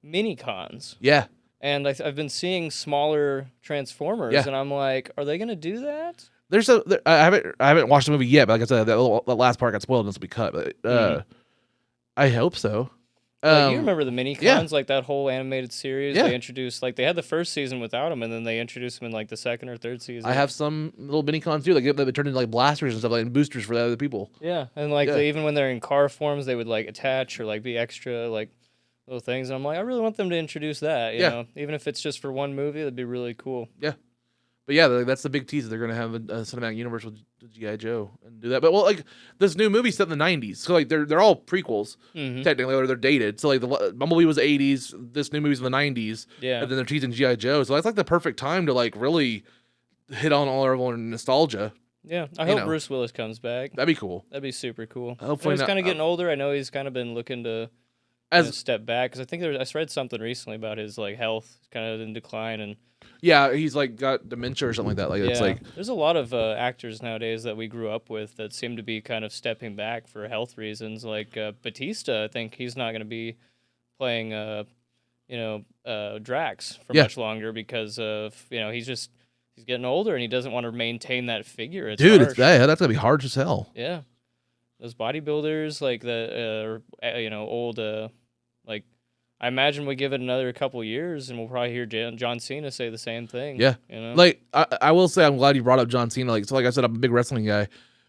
mini cons. Yeah. And I've been seeing smaller Transformers, and I'm like, are they going to do that? I haven't watched the movie yet, but like I said, that last part got spoiled and this will be cut. But I hope so. You remember the mini cons, like that whole animated series? Yeah. They introduced, like, they had the first season without them, and then they introduced them in like the second or third season. I have some little mini cons too. Like they turned into like blasters and stuff, like and boosters for the other people. Yeah, and like even when they're in car forms, they would like attach or like be extra like little things. And I'm like, I really want them to introduce that. You know, even if it's just for one movie, that'd be really cool. Yeah. But yeah, that's the big tease. They're gonna have a cinematic universe with G.I. Joe and do that. But well, like this new movie set in the '90s, so like they're all prequels technically, or they're dated. So like the Bumblebee was '80s, this new movie's in the '90s, and then they're teasing G.I. Joe. So that's like the perfect time to like really hit on all our nostalgia. Yeah, I hope Bruce Willis comes back. That'd be cool. That'd be super cool. Hopefully, he's kind of getting older. I know he's kind of been looking to step back because I think I read something recently about his like health kind of in decline and. Yeah, he's like got dementia or something like that. Like it's like there's a lot of actors nowadays that we grew up with that seem to be kind of stepping back for health reasons. Like Batista, I think he's not going to be playing, Drax for much longer because of he's getting older and he doesn't want to maintain that figure. It's harsh. That's gonna be hard to sell. Yeah, those bodybuilders like the old like. I imagine we give it another couple years, and we'll probably hear John Cena say the same thing. Yeah, like I will say, I'm glad you brought up John Cena. Like I said, I'm a big wrestling guy.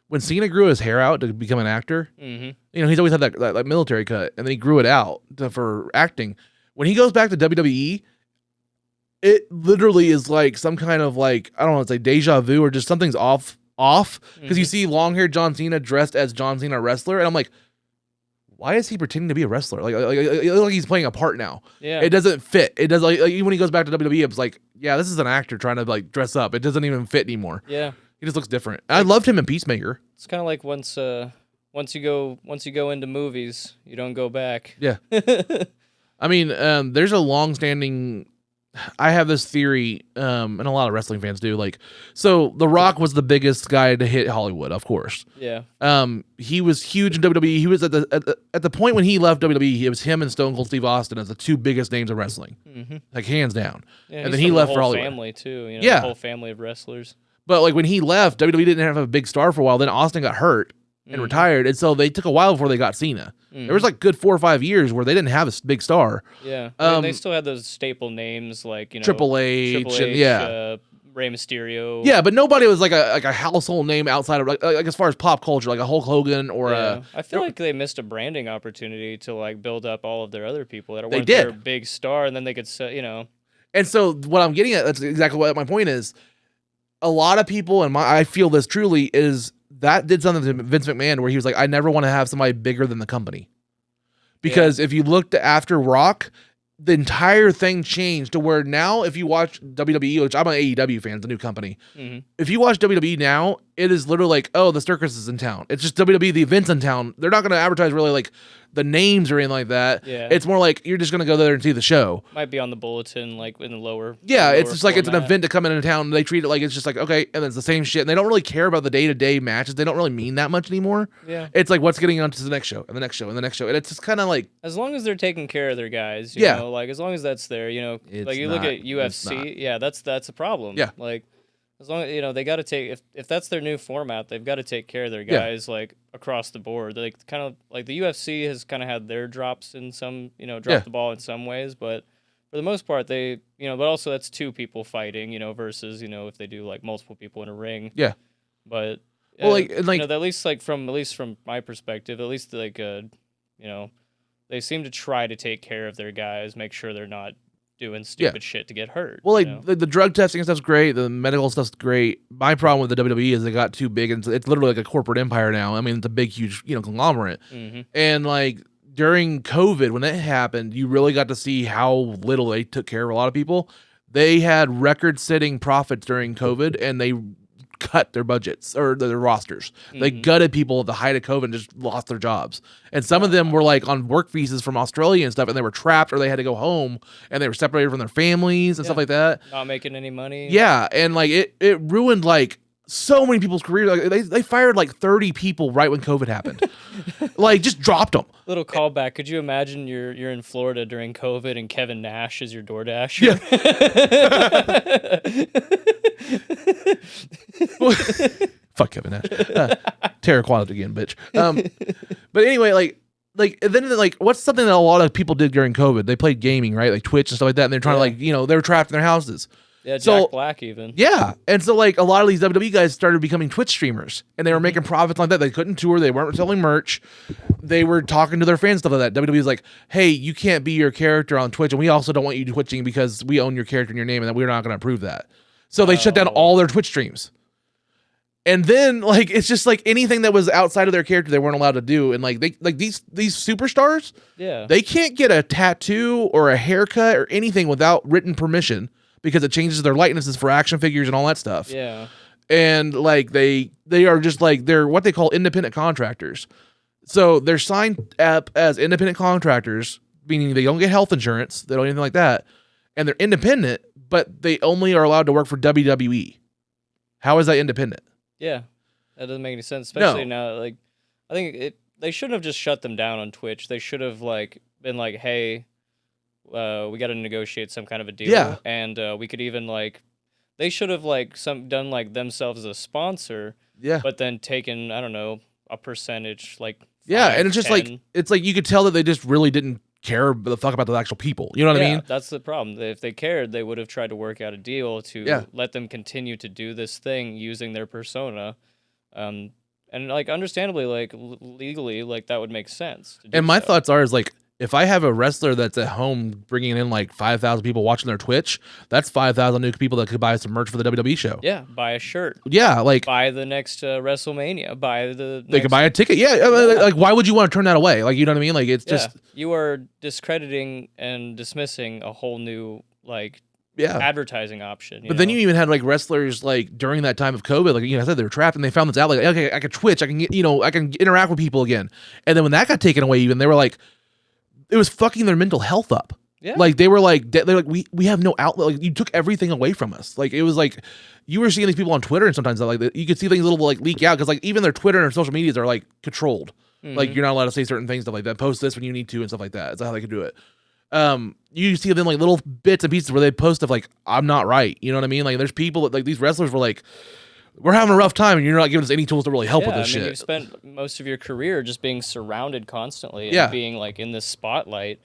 When Cena grew his hair out to become an actor, he's always had that military cut, and then he grew it out for acting. When he goes back to WWE, it literally is like some kind of like I don't know, it's like deja vu or just something's off because you see long-haired John Cena dressed as John Cena wrestler, and I'm like. Why is he pretending to be a wrestler? Like he's playing a part now. Yeah, it doesn't fit. It does like even when he goes back to WWE, it's like, yeah, this is an actor trying to like dress up. It doesn't even fit anymore. Yeah, he just looks different. I loved him in Peacemaker. It's kind of like once you go into movies, you don't go back. Yeah, I mean, there's a long-standing. I have this theory, and a lot of wrestling fans do. Like, so The Rock was the biggest guy to hit Hollywood, of course. Yeah. He was huge in WWE. He was at the point when he left WWE. It was him and Stone Cold Steve Austin as the two biggest names of wrestling, like hands down. Yeah, and then he left for Hollywood. Family too. The whole family of wrestlers. But like when he left, WWE didn't have a big star for a while. Then Austin got hurt and retired, and so they took a while before they got Cena. There was like good 4 or 5 years where they didn't have a big star. Yeah, they still had those staple names like Triple H and Rey Mysterio. Yeah, but nobody was like a household name outside of like as far as pop culture, like a Hulk Hogan or I feel like they missed a branding opportunity to like build up all of their other people that weren't their big star, and then they could And so what I'm getting at, that's exactly what my point is. A lot of people, and I feel this truly, is that did something to Vince McMahon where he was like, I never want to have somebody bigger than the company. Because if you looked after Rock, the entire thing changed to where now if you watch WWE, which I'm an AEW fan, it's a new company. Mm-hmm. If you watch WWE now, it is literally like, oh, the circus is in town. It's just WWE, the event's in town. They're not going to advertise really like the names or anything like that. Yeah. It's more like you're just going to go there and see the show. Might be on the bulletin, like in the lower. Yeah, the it's lower just like format. It's an event to come into town. And they treat it like it's just like, okay, and it's the same shit. And they don't really care about the day-to-day matches. They don't really mean that much anymore. Yeah. It's like what's getting on to the next show and the next show and the next show. And it's just kind of like. As long as they're taking care of their guys, you know, like as long as that's there, you know, like you look at UFC, yeah, that's a problem. Yeah. Like as long as, you know, they got to take, if that's their new format, they've got to take care of their guys like across the board. They kind of like the UFC has kind of had their drops in some, you know, drop the ball in some ways, but for the most part, they, you know, but also that's two people fighting, you know, versus, you know, if they do like multiple people in a ring. Yeah. But well, you know, at least from my perspective, at least like, you know, they seem to try to take care of their guys, make sure they're not doing stupid shit to get hurt. Well, like you know? the drug testing and stuff's great. The medical stuff's great. My problem with the WWE is they got too big, and it's literally like a corporate empire now. I mean, it's a big, huge, you know, conglomerate. Mm-hmm. And like during COVID, when that happened, you really got to see how little they took care of a lot of people. They had record-setting profits during COVID, and they cut their budgets or their rosters. Mm-hmm. They gutted people at the height of COVID and just lost their jobs. And some of them were like on work visas from Australia and stuff, and they were trapped or they had to go home and they were separated from their families and stuff like that. Not making any money. Yeah, and like it ruined like so many people's careers. Like they fired like 30 people right when COVID happened. Like just dropped them. Little callback. Could you imagine you're in Florida during COVID and Kevin Nash is your DoorDash? Yeah. Fuck Kevin Nash. Terror quality again, bitch. But anyway, like then what's something that a lot of people did during COVID? They played gaming, right? Like Twitch and stuff like that, and they're trying to like, you know, they were trapped in their houses. Yeah, Jack Black even. Yeah. And so like a lot of these WWE guys started becoming Twitch streamers, and they were making profits like that. They couldn't tour, they weren't selling merch. They were talking to their fans, stuff like that. WWE was like, hey, you can't be your character on Twitch, and we also don't want you twitching because we own your character and your name, and that we're not going to approve that. So they shut down all their Twitch streams. And then like it's just like anything that was outside of their character they weren't allowed to do. And like these superstars, they can't get a tattoo or a haircut or anything without written permission because it changes their likenesses for action figures and all that stuff. Yeah. And like they are just like they're what they call independent contractors. So they're signed up as independent contractors, meaning they don't get health insurance, they don't anything like that, and they're independent, but they only are allowed to work for WWE. How is that independent? Yeah, that doesn't make any sense, especially now. Like, I think they shouldn't have just shut them down on Twitch. They should have like been like, hey, we got to negotiate some kind of a deal, and we could even like, they should have like done like themselves as a sponsor, but then taken, I don't know, a percentage like 5, and it's just 10. like it's like you could tell that they just really didn't care the fuck about the actual people. You know what I mean? That's the problem. If they cared, they would have tried to work out a deal to let them continue to do this thing using their persona. And like understandably, like legally, like that would make sense. And my thoughts are is like, if I have a wrestler that's at home bringing in like 5,000 people watching their Twitch, that's 5,000 new people that could buy some merch for the WWE show. Yeah, buy a shirt. Yeah, like buy the next WrestleMania. They could buy a ticket. Yeah, like why would you want to turn that away? Like, you know what I mean? Like it's just you are discrediting and dismissing a whole new like advertising option. But then you even had like wrestlers like during that time of COVID, like I said, they were trapped and they found this out. Like, okay, I can Twitch, I can get, I can interact with people again. And then when that got taken away, even they were like, it was fucking their mental health up. Yeah. Like they were like, we have no outlet. Like you took everything away from us. Like it was like you were seeing these people on Twitter and sometimes like you could see things a little like leak out because like even their Twitter and their social medias are like controlled. Mm-hmm. Like you're not allowed to say certain things, stuff like that. Post this when you need to and stuff like that. That's how they could do it. You see them like little bits and pieces where they post stuff like I'm not right. You know what I mean? Like there's people that like these wrestlers were like, we're having a rough time and you're not giving us any tools to really help with this shit. You've spent most of your career just being surrounded constantly and being like in this spotlight.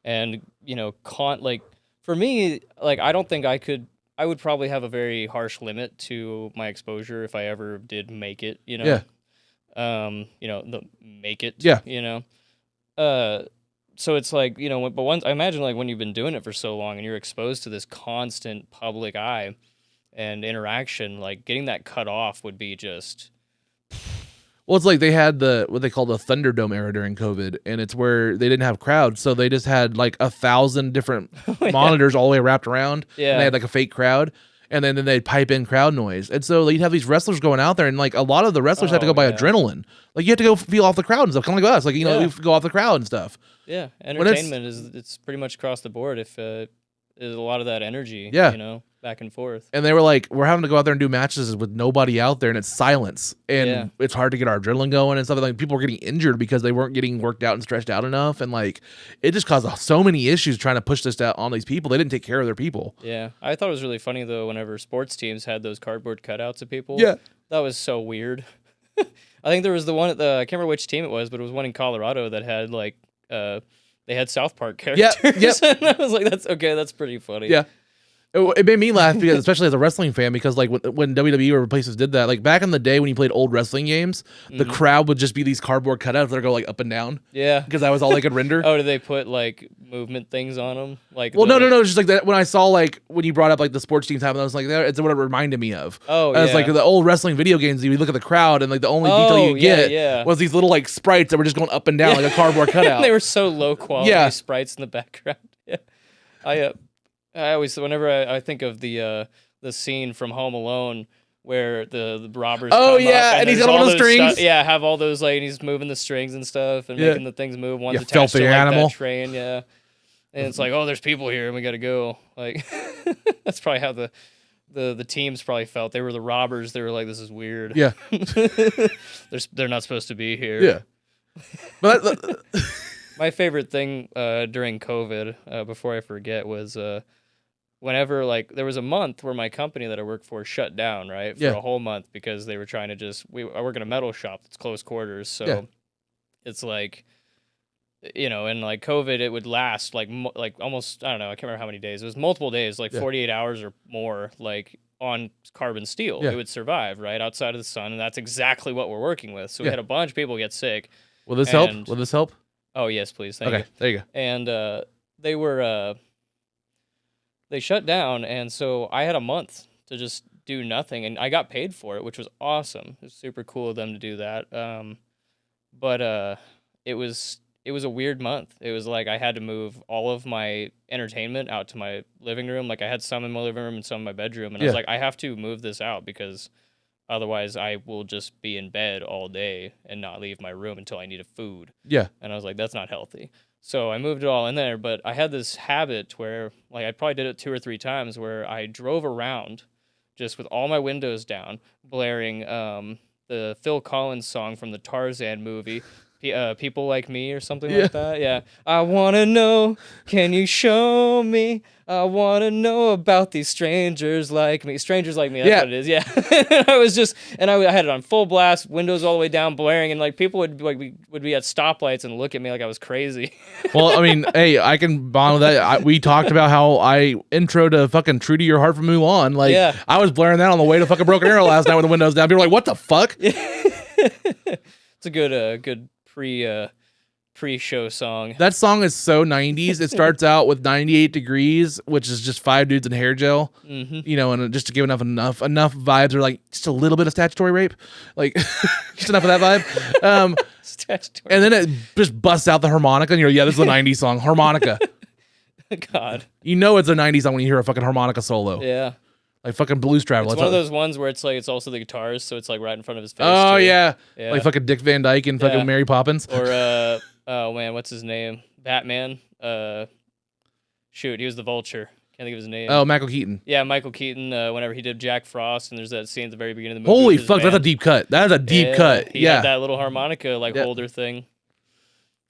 And, like for me, like, I don't think I would probably have a very harsh limit to my exposure if I ever did make it, make it, so it's like, but once I imagine like when you've been doing it for so long and you're exposed to this constant public eye and interaction, like getting that cut off would be just, Well, it's like they had what they call the Thunderdome era during COVID, and it's where they didn't have crowds, so they just had like 1,000 different monitors all the way wrapped around. Yeah. And they had like a fake crowd, and then they'd pipe in crowd noise. And so you'd have these wrestlers going out there, and like a lot of the wrestlers had to go by adrenaline. Like you have to go feel off the crowd and stuff, kind of like us. Like, you know, we go off the crowd and stuff. Yeah, entertainment it's pretty much across the board. If there's a lot of that energy, you know, back and forth. And they were like, we're having to go out there and do matches with nobody out there, and it's silence, and it's hard to get our adrenaline going and stuff. Like people were getting injured because they weren't getting worked out and stretched out enough, and like it just caused so many issues trying to push this out on these people. They didn't take care of their people. Yeah, I thought it was really funny though. Whenever sports teams had those cardboard cutouts of people, that was so weird. I think there was the one at I can't remember which team it was, but it was one in Colorado that had like they had South Park characters. And I was like, that's pretty funny. Yeah. It made me laugh because, especially as a wrestling fan, because like when WWE or places did that, like back in the day when you played old wrestling games, the crowd would just be these cardboard cutouts that go like up and down. Yeah, because that was all they could render. Oh, did they put like movement things on them? Like, well, no, it's just like that. When I saw like when you brought up like the sports teams having, I was like, it's what it reminded me of. Oh, yeah. It's like the old wrestling video games. You look at the crowd, and like the only detail you get was these little like sprites that were just going up and down like a cardboard cutout. They were so low quality sprites in the background. Yeah, I always, whenever I think of the scene from Home Alone where the robbers come up and he's got all the strings. Have all those, like, and he's moving the strings and stuff and making the things move. One's attached filthy to like animal. that train, and it's like, oh, there's people here and we gotta go. Like that's probably how the teams probably felt. They were the robbers. They were like, this is weird. Yeah, they're not supposed to be here. Yeah, but my favorite thing during COVID, before I forget, was whenever like there was a month where my company that I work for shut down, right, for a whole month because they were trying to I work in a metal shop that's close quarters, so it's like, you know, and like COVID, it would last like almost, I don't know, I can't remember how many days. It was multiple days, like 48 hours or more, like on carbon steel. It would survive right outside of the sun, and that's exactly what we're working with. So we had a bunch of people get sick. Will this help? Will this help? Oh yes, please. Thank you. There you go. And they were they shut down, and so I had a month to just do nothing, and I got paid for it, which was awesome. It was super cool of them to do that. But it was a weird month. It was like I had to move all of my entertainment out to my living room. Like I had some in my living room and some in my bedroom, and I was like, I have to move this out because otherwise I will just be in bed all day and not leave my room until I need a food. Yeah. And I was like, that's not healthy. So I moved it all in there, but I had this habit where, like, I probably did it 2 or 3 times where I drove around just with all my windows down, blaring the Phil Collins song from the Tarzan movie, People Like Me or something like that. Yeah. I want to know, can you show me? I want to know about these strangers like me. Strangers like me, that's what it is, I was just, and I had it on full blast, windows all the way down, blaring, and like people would be at stoplights and look at me like I was crazy. Well, I mean, hey, I can bond with that. We talked about how I intro to fucking True to Your Heart from Mulan. Like, I was blaring that on the way to fucking Broken Arrow last night with the windows down. People were like, what the fuck? It's a good pre-show song. That song is so 90s. It starts out with 98 Degrees, which is just 5 dudes in hair gel. You know, and just to give enough vibes, or like just a little bit of statutory rape, like just enough of that vibe. And then it just busts out the harmonica, and you're like, this is a 90s song, harmonica. God, you know it's a 90s song when you hear a fucking harmonica solo. Yeah. Like fucking Blues Traveler. It's one of those ones where it's like it's also the guitars, so it's like right in front of his face. Oh too. Yeah, like fucking Dick Van Dyke and fucking Mary Poppins. Or oh man, what's his name? Batman. Shoot, he was the Vulture. Can't think of his name. Oh, Michael Keaton. Yeah, Michael Keaton. Whenever he did Jack Frost, and there's that scene at the very beginning of the movie. Holy fuck, that's a deep cut. That is a deep cut. He had that little harmonica holder thing.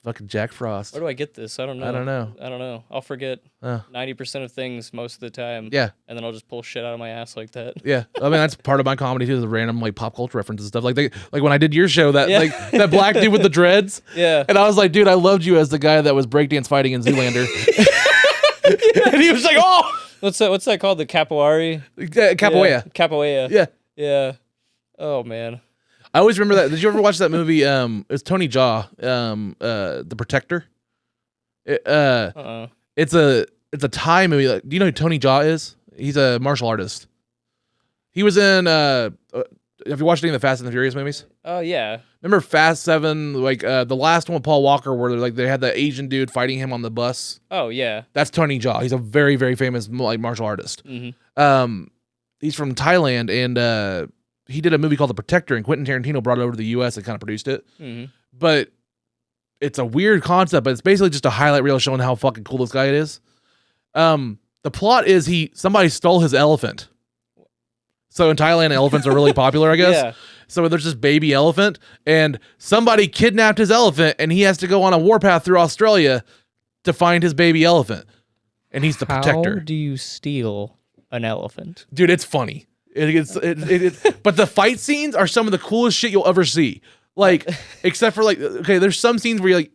Fucking Jack Frost. Where do I get this? I don't know. I'll forget 90% of things most of the time. Yeah. And then I'll just pull shit out of my ass like that. Yeah. I mean, that's part of my comedy too, the random like pop culture references and stuff. Like when I did your show, that like that black dude with the dreads. Yeah. And I was like, dude, I loved you as the guy that was breakdance fighting in Zoolander. And he was like, oh, what's that called? The capoeira? Capoeira. Capoeira. Yeah. Yeah. Oh man. I always remember that. Did you ever watch that movie? It's Tony Jaa, The Protector. It's a Thai movie. Like, do you know who Tony Jaa is? He's a martial artist. He was in have you watched any of the Fast and the Furious movies? Oh yeah. Remember Fast 7, like the last one with Paul Walker, where like they had the Asian dude fighting him on the bus. Oh yeah. That's Tony Jaa. He's a very, very famous like martial artist. Mm-hmm. He's from Thailand, and he did a movie called The Protector, and Quentin Tarantino brought it over to the U.S. and kind of produced it. Mm-hmm. But it's a weird concept, but it's basically just a highlight reel showing how fucking cool this guy is. The plot is somebody stole his elephant. So in Thailand, elephants are really popular, I guess. Yeah. So there's this baby elephant, and somebody kidnapped his elephant, and he has to go on a warpath through Australia to find his baby elephant. And he's the protector. How do you steal an elephant? Dude, it's funny. But the fight scenes are some of the coolest shit you'll ever see. Like, except for like, okay, there's some scenes where you're like,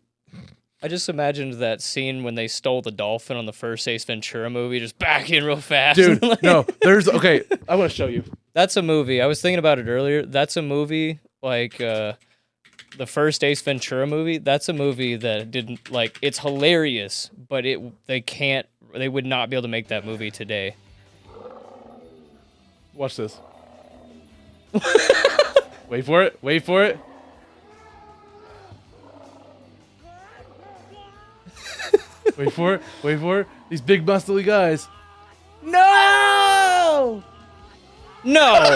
I just imagined that scene when they stole the dolphin on the first Ace Ventura movie, just back in real fast. dude, no, okay, I want to show you. That's a movie. I was thinking about it earlier. That's a movie like the first Ace Ventura movie. That's a movie that didn't like. It's hilarious, but they would not be able to make that movie today. Watch this. Wait for it. Wait for it. Wait for it. Wait for it. These big muscly guys. No! No!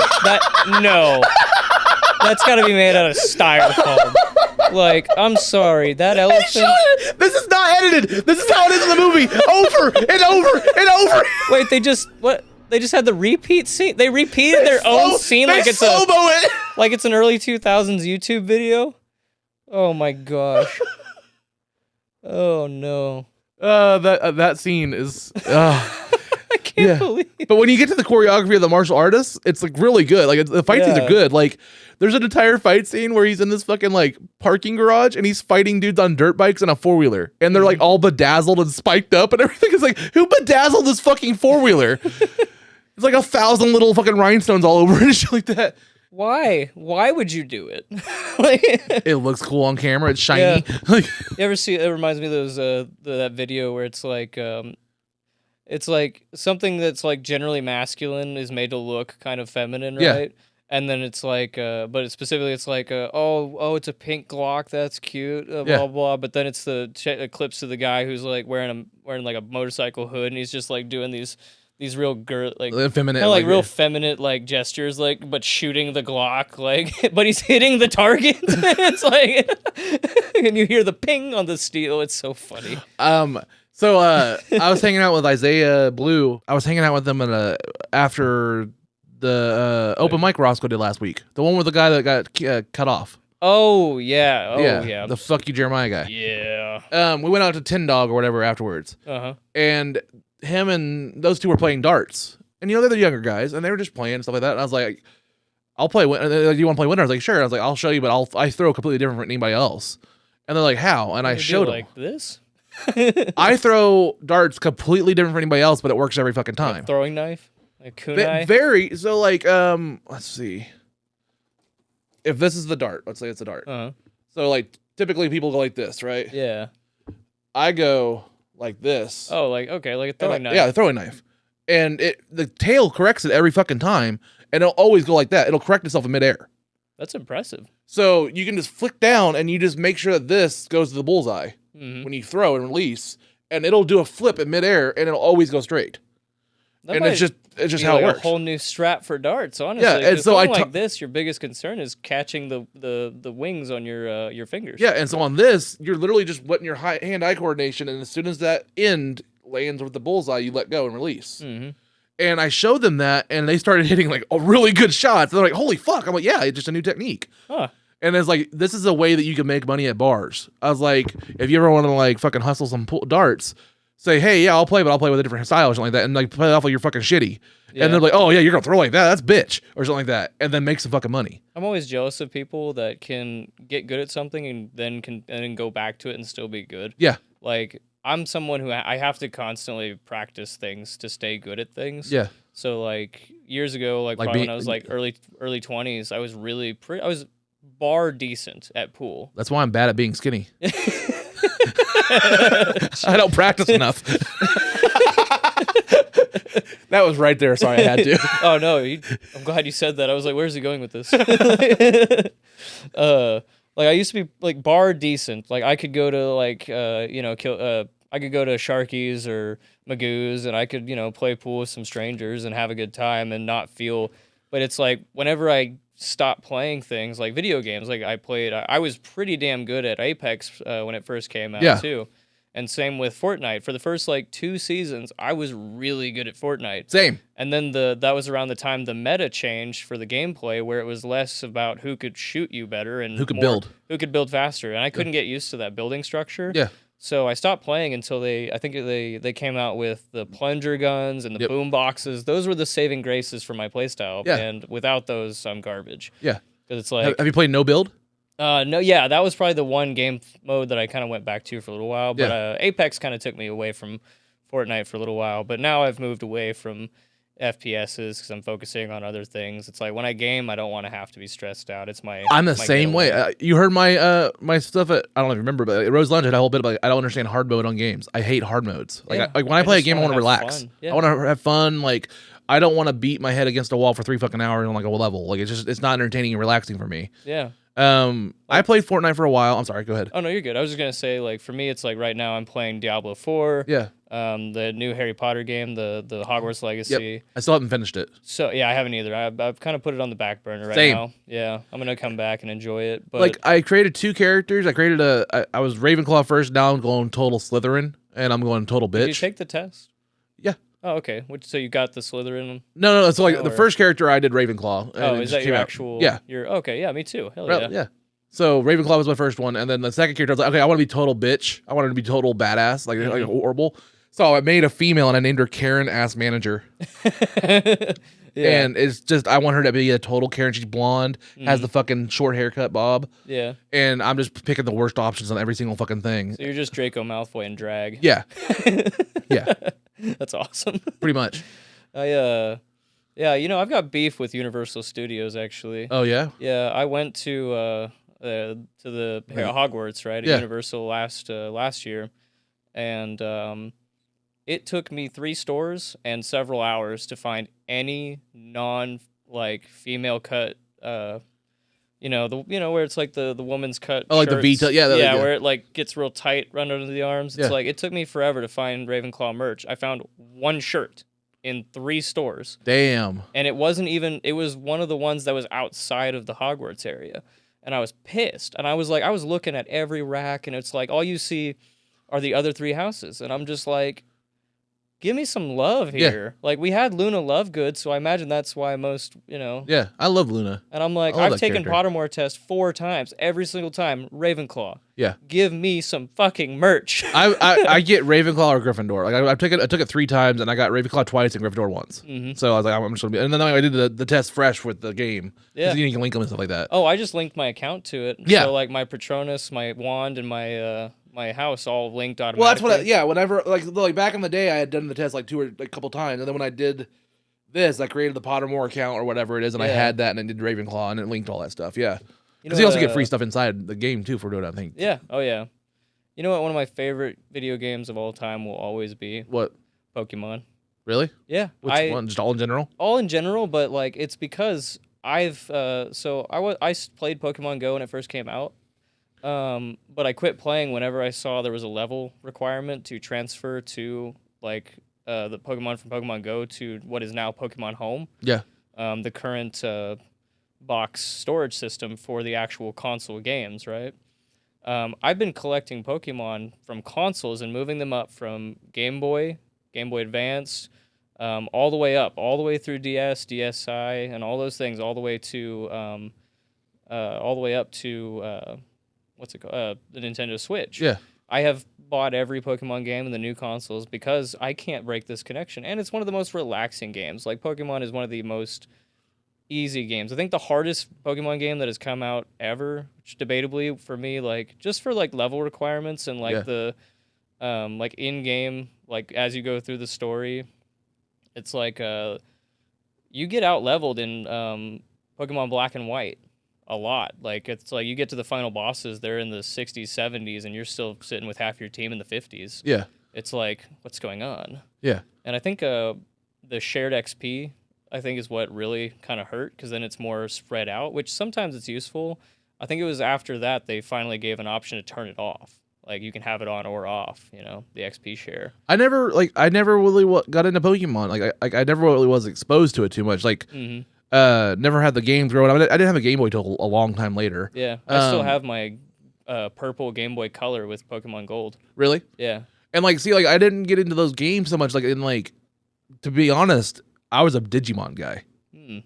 That's got to be made out of styrofoam. Like, I'm sorry, that elephant... This is not edited. This is how it is in the movie. Over and over and over. Wait, they just had the repeat scene? They repeated their own scene like it's like it's an early 2000s YouTube video? Oh my gosh. Oh no. That scene is... I can't believe. But when you get to the choreography of the martial artists, it's like really good. Like the fight scenes are good. Like there's an entire fight scene where he's in this fucking like parking garage and he's fighting dudes on dirt bikes and a 4-wheeler, and they're like all bedazzled and spiked up and everything. It's like, who bedazzled this fucking 4-wheeler? It's like 1,000 little fucking rhinestones all over it and shit like that. Why? Why would you do it? It looks cool on camera. It's shiny. Yeah. Like, you ever see? It reminds me of those that video where it's like something that's like generally masculine is made to look kind of feminine, right? Yeah. And then it's like, but it's specifically, it's like, oh, it's a pink Glock, that's cute, blah blah. But then it's the clips of the guy who's like wearing like a motorcycle hood, and he's just like doing these real feminine, kind of like real feminine like gestures, like but shooting the Glock, like but he's hitting the target. It's like, and you hear the ping on the steel. It's so funny. So I was hanging out with Isaiah Blue. I was hanging out with them after the open mic Roscoe did last week. The one with the guy that got cut off. Oh yeah. Yeah. The fuck you Jeremiah guy. Yeah. We went out to Tin Dog or whatever afterwards. And him and those two were playing darts. And you know, they're the younger guys, and they were just playing and stuff like that. And I was like, I'll play. Do you want to play winner? I was like, sure. I was like, I'll show you, but I throw completely different from anybody else. And they're like, how? And I showed them. Like this? I throw darts completely different from anybody else, but it works every fucking time. Like throwing knife? Like kunai? Very. So like, let's see. If this is the dart, let's say it's a dart. So like, typically people go like this, right? Yeah. I go like this. Oh, like, okay, like a throwing knife. Yeah, a throwing knife. And the tail corrects it every fucking time, and it'll always go like that. It'll correct itself in midair. That's impressive. So you can just flick down, and you just make sure that this goes to the bullseye when you throw and release, and it'll do a flip in midair, and it'll always go straight. That and it's just how like it works. A whole new strap for darts, honestly. Yeah, and so like this, your biggest concern is catching the wings on your fingers. Yeah, and so on this, you're literally just letting your hand-eye coordination, and as soon as that end lands with the bullseye, you let go and release. And I showed them that, and they started hitting like a really good shots. They're like, "Holy fuck!" I'm like, "Yeah, it's just a new technique." Huh. And it's like, this is a way that you can make money at bars. I was like, if you ever want to like fucking hustle some darts, say, hey, yeah, I'll play, but I'll play with a different style or something like that, and like play it off like you're fucking shitty. Yeah. And they're like, oh yeah, you're gonna throw like that, that's bitch, or something like that, and then make some fucking money. I'm always jealous of people that can get good at something and then go back to it and still be good. Yeah. Like, I'm someone who I have to constantly practice things to stay good at things. Yeah. So like years ago, like probably when I was like early 20s, I was really I was bar decent at pool. That's why I'm bad at being skinny. I don't practice enough. That was right there. Sorry, I had to. Oh no, I'm glad you said that. I was like, where's he going with this? Like I used to be like bar decent. Like I could go to like I could go to Sharky's or Magoo's and I could play pool with some strangers and have a good time and not feel. But it's like whenever I stop playing things like video games, like I was pretty damn good at Apex when it first came out too. And same with Fortnite. For the first like 2 seasons, I was really good at Fortnite. Same. And then that was around the time the meta changed for the gameplay, where it was less about who could shoot you better and who could build faster. And I couldn't get used to that building structure. Yeah. So I stopped playing until I think they came out with the plunger guns and the boom boxes. Those were the saving graces for my playstyle. Yeah. And without those, I'm garbage. Yeah. Because it's like, have you played no build? No, yeah, that was probably the one game mode that I kind of went back to for a little while. But Apex kind of took me away from Fortnite for a little while. But now I've moved away from FPSs because I'm focusing on other things. It's like when I game, I don't want to have to be stressed out. It's I'm the same way. You heard my my stuff at, I don't know if you remember, but at Rose Lunch, I had a whole bit about I don't understand hard mode on games. I hate hard modes. Like, like when I play a game, I want to relax. I want to have fun. Like I don't want to beat my head against a wall for 3 fucking hours on like a level. Like it's not entertaining and relaxing for me. Yeah. I played Fortnite for a while. I'm sorry, go ahead. Oh no, you're good. I was just gonna say, like, for me, it's like right now I'm playing Diablo 4. Yeah. The new Harry Potter game, the Hogwarts Legacy. Yep. I still haven't finished it. So yeah, I haven't either. I've kind of put it on the back burner right now. Yeah, I'm gonna come back and enjoy it. But like I created 2 characters. I was Ravenclaw first. Now I'm going total Slytherin, and I'm going total bitch. Did you take the test? Yeah. Oh, okay. So you got the Slytherin? No. So like the first character I did Ravenclaw. Oh, is that your actual? Yeah. Okay. Yeah, me too. Hell yeah. Yeah. So Ravenclaw was my first one, and then the second character I was like, okay, I want to be total bitch. I wanted to be total badass, like horrible. So I made a female and I named her Karen Ass Manager. And it's just I want her to be a total Karen. She's blonde, has the fucking short haircut bob. Yeah. And I'm just picking the worst options on every single fucking thing. So you're just Draco Malfoy in drag. Yeah. Yeah. That's awesome. Pretty much. Yeah, I've got beef with Universal Studios actually. Oh yeah? Yeah, I went to the Hogwarts, right? At Universal last year. And it took me 3 stores and several hours to find any female cut where it's like the woman's cut. Oh, like the Vita, where it like gets real tight run under the arms. It's like it took me forever to find Ravenclaw merch. I found 1 shirt in 3 stores. Damn. And it was one of the ones that was outside of the Hogwarts area. And I was pissed. And I was looking at every rack and it's like all you see are the other 3 houses. And I'm just like, give me some love here. Like, we had Luna Lovegood, so I imagine that's why most, Yeah, I love Luna. And I'm like, I've taken Pottermore test 4 times. Every single time, Ravenclaw. Yeah. Give me some fucking merch. I get Ravenclaw or Gryffindor. Like, I took it 3 times, and I got Ravenclaw twice and Gryffindor once. Mm-hmm. So I was like, I'm just going to be... And then I did the test fresh with the game. Yeah. You can link them and stuff like that. Oh, I just linked my account to it. Yeah. So, like, my Patronus, my wand, and my house all linked automatically. Well, that's what. Whenever like back in the day, I had done the test like 2 or a couple times, and then when I did this, I created the Pottermore account or whatever it is, and I had that, and it did Ravenclaw, and it linked all that stuff. Yeah, because you also get free stuff inside the game too for doing that thing. Yeah. Oh yeah. You know what? One of my favorite video games of all time will always be what? Pokemon. Really? Yeah. Which one? Just all in general? All in general, but like it's because I played Pokemon Go when it first came out. But I quit playing whenever I saw there was a level requirement to transfer to like the Pokemon from Pokemon Go to what is now Pokemon Home. Yeah. The current box storage system for the actual console games, right? I've been collecting Pokemon from consoles and moving them up from Game Boy Advance, all the way through DS, DSi, and all those things, all the way up to what's it called? The Nintendo Switch. Yeah. I have bought every Pokemon game in the new consoles because I can't break this connection. And it's one of the most relaxing games. Like, Pokemon is one of the most easy games. I think the hardest Pokemon game that has come out ever, which debatably for me, like, just for, like, level requirements and, like, the, like, in-game, like, as you go through the story, it's like, you get out-leveled in Pokemon Black and White. A lot. Like, it's like you get to the final bosses, they're in the 60s, 70s, and you're still sitting with half your team in the 50s. Yeah. It's like, what's going on? Yeah. And I think the shared XP, I think, is what really kind of hurt, because then it's more spread out, which sometimes it's useful. I think it was after that they finally gave an option to turn it off. Like, you can have it on or off, the XP share. I never really got into Pokemon. I never really was exposed to it too much. Like, never had the game growing up. I didn't have a Game Boy till a long time later. Yeah, I still have my purple Game Boy Color with Pokemon Gold. Really? Yeah. And I didn't get into those games so much. To be honest, I was a Digimon guy.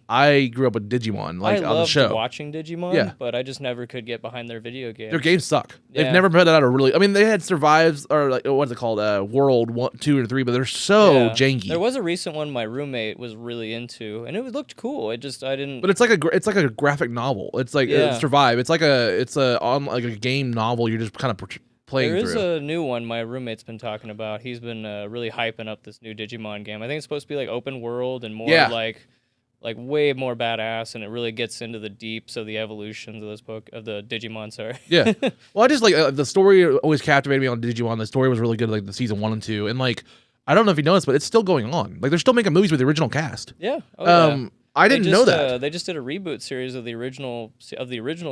I grew up with Digimon, on the show. I loved watching Digimon, but I just never could get behind their video games. Their games suck. Yeah. They've never put out a really... I mean, they had Survives, or what's it called? World 1, 2, and 3, but they're so janky. There was a recent one my roommate was really into, and it looked cool. I didn't... But it's like a graphic novel. It's like Survive. It's a game novel. You're just kind of playing through. There is a new one my roommate's been talking about. He's been really hyping up this new Digimon game. I think it's supposed to be open world and more like way more badass, and it really gets into the deeps of the evolutions of the Digimon. Sorry. Yeah. Well, I just the story always captivated me on Digimon. The story was really good, the season 1 and 2, and I don't know if you noticed, but it's still going on. They're still making movies with the original cast. Yeah. I didn't know that. They just did a reboot series of the original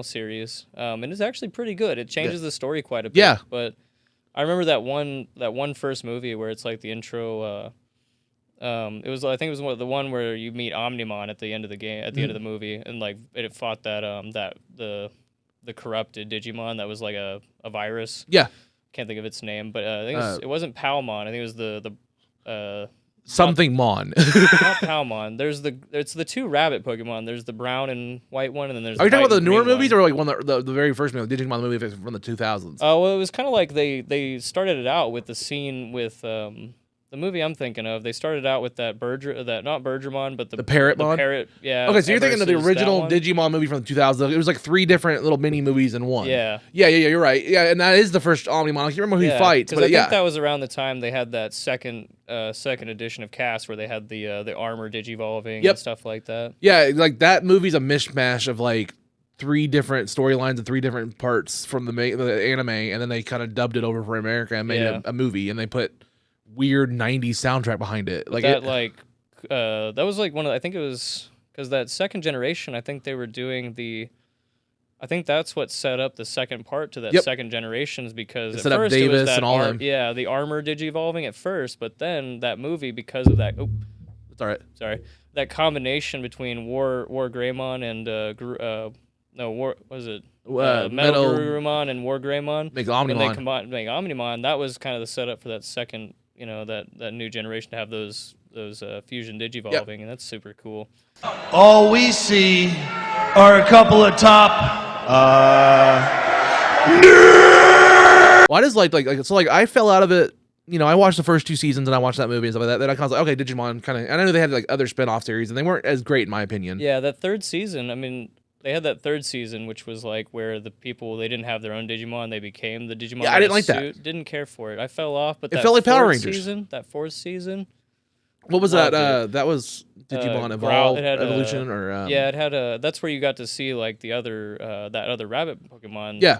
series, and it's actually pretty good. It changes the story quite a bit. Yeah. But I remember that one first movie where it's the intro. I think it was the one where you meet Omnimon at the end of the game, at the end of the movie, and it fought the corrupted Digimon that was a virus. Yeah, can't think of its name, but I think it wasn't Palmon. I think it was the something Mon. Not Palmon. It's the two rabbit Pokemon. There's the brown and white one, and then there's. Are you talking about the newer movies or the very first movie, the Digimon movie from the 2000s? Oh, well, it was kind of they started it out with the scene with the movie I'm thinking of. They started out with that not Bergermon, but the Parrotmon. The parrot, yeah. Okay, so you're thinking of the original Digimon movie from the 2000s. It was 3 different little mini movies in one. Yeah. Yeah, you're right. Yeah, and that is the first Omnimon. I can't remember who he fights, but I think that was around the time they had that second edition of Cast where they had the armor digivolving and stuff like that. Yeah, that movie's a mishmash of 3 different storylines and 3 different parts from the anime, and then they kind of dubbed it over for America and made it a movie, and they put weird 90s soundtrack behind it. That was one of I think it was because that second generation, I think they were doing I think that's what set up the second part to that second generations, because at first Davis it was that and all them. Yeah, the armor digivolving at first, but then that movie, because of that it's all right. Sorry. That combination between War Greymon and Metal Garurumon and War Greymon. Make Omnimon. When they make Omnimon, that was kind of the setup for that second, that new generation to have those fusion digivolving, and that's super cool. All we see are a couple of top. Well, I just I fell out of it. I watched the first 2 seasons and I watched that movie and stuff like that. Then I kind of was okay, Digimon kind of. I know they had other spin-off series and they weren't as great in my opinion. Yeah, that third season. I mean, they had that third season, which was where the people, they didn't have their own Digimon, they became the Digimon. Yeah, I didn't like that. Didn't care for it. I fell off, but it felt like Power Rangers. That 4th season. What was that? That was Digimon Evolve, Evolution, or yeah, it had that's where you got to see the other that other rabbit Pokemon. Yeah.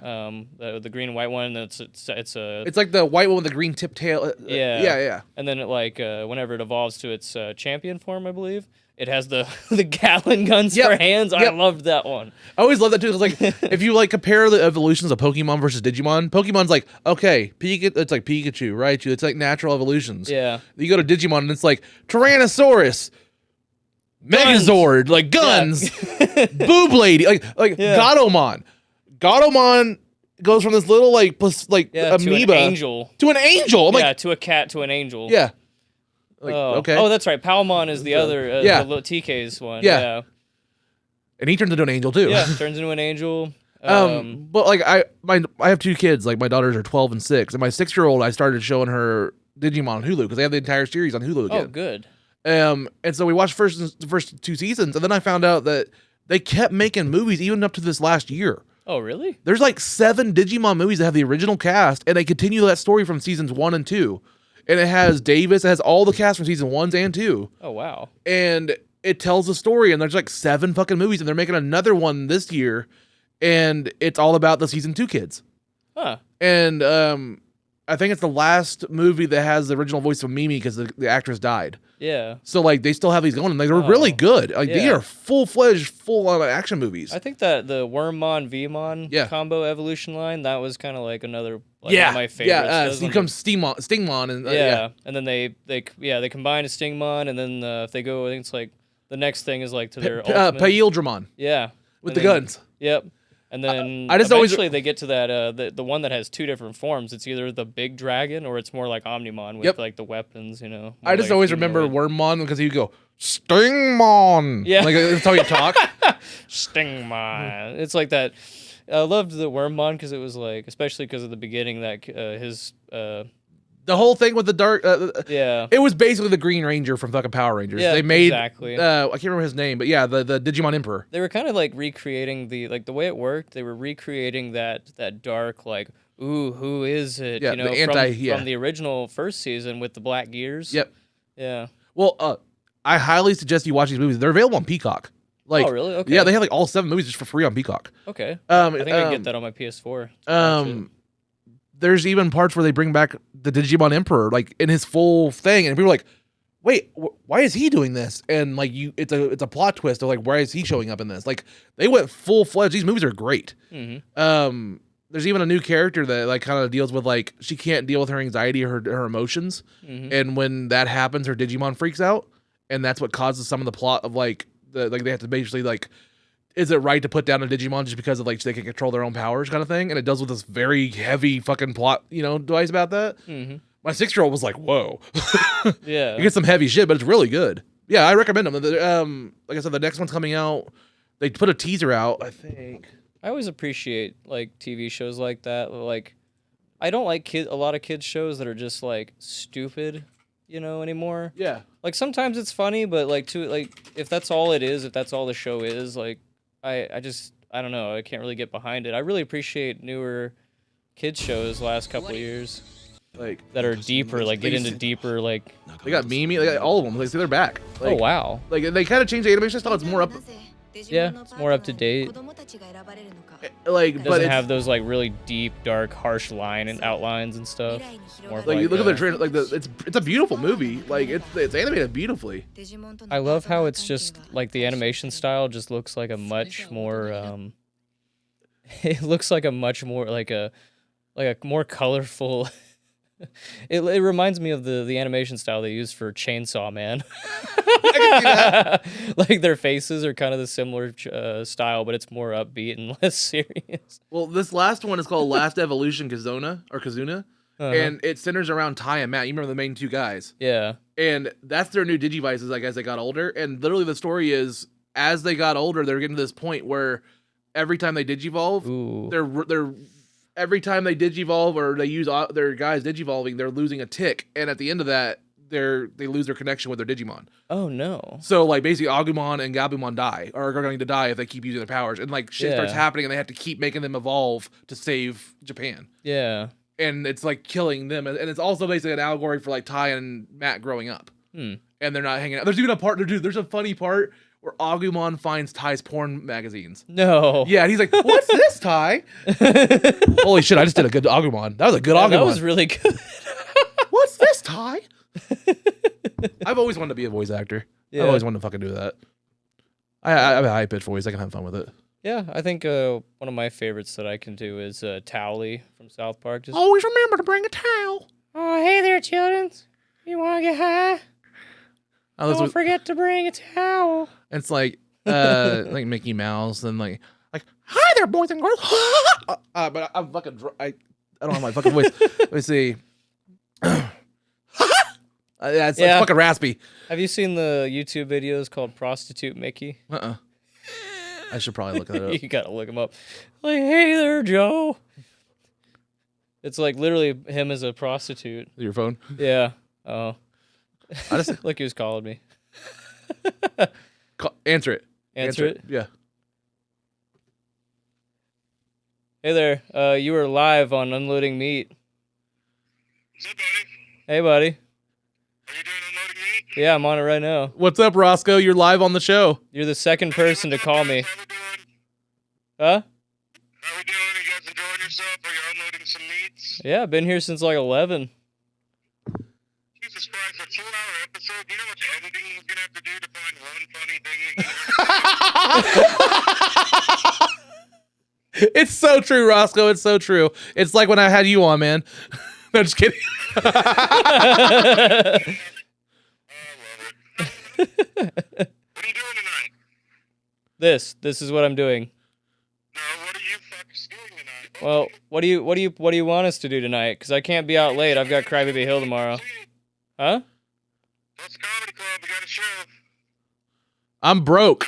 The green and white one. It's like the white one with the green tip tail. Yeah. And then whenever it evolves to its champion form, I believe. It has the Gatling guns for hands. I loved that one. I always love that too. It's if you compare the evolutions of Pokemon versus Digimon, Pokemon's okay, it's like Pikachu, Raichu. It's natural evolutions. Yeah. You go to Digimon and it's Tyrannosaurus, Megazord, guns, Boob Lady, Gatomon. Gatomon goes from this little amoeba to an angel. To an angel. To a cat to an angel. Yeah. Okay. Oh, that's right. Palmon is the other, the little TK's one. Yeah. And he turns into an angel too. Yeah, turns into an angel. But I have 2 kids. My daughters are 12 and 6, and my 6-year-old, I started showing her Digimon on Hulu because they have the entire series on Hulu again. Oh, good. And so we watched the first 2 seasons, and then I found out that they kept making movies even up to this last year. Oh, really? There's 7 Digimon movies that have the original cast, and they continue that story from seasons 1 and 2. And it has Davis. It has all the cast from season 1 and 2. Oh, wow. And it tells the story. And there's 7 fucking movies. And they're making another one this year. And it's all about the season 2 kids. Huh. And I think it's the last movie that has the original voice of Mimi because the actress died. Yeah. So like they still have these going, and they're really good. Like they are full-fledged, full-on action movies. I think that the Wormmon Vmon combo evolution line, that was kind of like another one of my favorites. Yeah, he becomes Stingmon, and and then they combine a Stingmon, and then if they go, I think it's like the next thing is like to their Paildramon. Yeah, with the guns. Yep. And then I just eventually they get to that the one that has two different forms. It's either the big dragon or it's more like Omnimon with like the weapons, you know. I just always remember Wormmon because he'd go, Stingmon. Yeah. Like that's how you talk. Stingmon. It's like that. I loved the Wormmon because it was like, especially because of the beginning, that his... the whole thing with the dark... it was basically the Green Ranger from fucking Power Rangers. Yeah, they made... exactly. I can't remember his name, but yeah, the Digimon Emperor. They were kind of like recreating the way it worked. They were recreating that dark, like, ooh, who is it? Yeah, you know, from the original first season with the black gears. Yep. Yeah. Well, I highly suggest you watch these movies. They're available on Peacock. Like, oh, really? Okay. Yeah, they have like all 7 movies just for free on Peacock. Okay. I think I can get that on my PS4. There's even parts where they bring back the Digimon Emperor, like in his full thing, and people are like, "Wait, why is he doing this?" And like, it's a plot twist of like, why is he showing up in this? Like, they went full fledged. These movies are great. Mm-hmm. There's even a new character that like kind of deals with like she can't deal with her anxiety or her emotions, and when that happens, her Digimon freaks out, and that's what causes some of the plot of like they have to basically like. Is it right to put down a Digimon just because of like they can control their own powers kind of thing? And it does with this very heavy fucking plot, device about that. Mm-hmm. My 6-year-old was like, "Whoa, yeah." You get some heavy shit, but it's really good. Yeah, I recommend them. Like I said, the next one's coming out. They put a teaser out, I think. I always appreciate like TV shows like that. Like, I don't like a lot of kids shows that are just like stupid, anymore. Yeah. Like sometimes it's funny, but if that's all it is, if that's all the show is, like. I don't know. I can't really get behind it. I really appreciate newer kids shows last couple of years, like that are deeper, like get into deeper, like. They got Mimi, they got all of them. Like, see, they're back. Like, oh wow! Like they kind of changed the animation style. It's more up. Yeah, it's more up to date. Like, it doesn't have those like really deep, dark, harsh line and outlines and stuff. More like you look at the trailer, like it's a beautiful movie. Like it's animated beautifully. I love how it's just like the animation style just looks like a much more. It looks like a much more like a more colorful. It reminds me of the animation style they use for Chainsaw Man. I can see that. Like their faces are kind of the similar style, but it's more upbeat and less serious. Well, this last one is called Last Evolution Kazuna, and it centers around Ty and Matt. You remember the main 2 guys? Yeah. And that's their new Digivices, like as they got older. And literally the story is, as they got older, they're getting to this point where every time they Digivolve, they're every time they Digivolve or they use their guys Digivolving, they're losing a tick, and at the end of that, they lose their connection with their Digimon. Oh no! So like basically, Agumon and Gabumon die, or are going to die if they keep using their powers, and like shit starts happening, and they have to keep making them evolve to save Japan. Yeah, and it's like killing them, and it's also basically an allegory for like Ty and Matt growing up, and they're not hanging out. There's even a part, there's a funny part where Agumon finds Ty's porn magazines. No. Yeah, and he's like, "What's this, Ty?" Holy shit, I just did a good Agumon. That was a good Agumon. That was really good. What's this, Ty? I've always wanted to be a voice actor. Yeah. I've always wanted to fucking do that. I have a high-pitched voice. I can have fun with it. Yeah, I think one of my favorites that I can do is Towley from South Park. Just always remember to bring a towel. Oh, hey there, children. You want to get high? Don't forget to bring a towel. It's like Mickey Mouse and like hi there, boys and girls. But I'm fucking I don't have my fucking voice. Let me see. It's like fucking raspy. Have you seen the YouTube videos called Prostitute Mickey? I should probably look that up. You gotta look him up. Like, hey there, Joe. It's like literally him as a prostitute. Your phone? Yeah. Oh. I just like he was calling me. Answer it. Answer it? Yeah. Hey there. You were live on Unloading Meat. What's up, buddy? Hey, buddy. Are you doing Unloading Meat? Yeah, I'm on it right now. What's up, Roscoe? You're live on the show. You're the second person to call me. How we doing? Huh? How we doing? You got some enjoying yourself? Are you unloading some meats? Yeah, I've been here since like 11. Jesus Christ, a 2-hour episode. You know how much editing he's gonna have to do to find one funny thing? It's so true, Roscoe. It's so true. It's like when I had you on, man. No, just kidding. I love it. What are you doing tonight? This is what I'm doing. No, what are you fuckers doing tonight? Well, what do you want us to do tonight? Because I can't be out late. I've got Crybaby Hill tomorrow. Huh? That's Comedy Club. We got a show. I'm broke.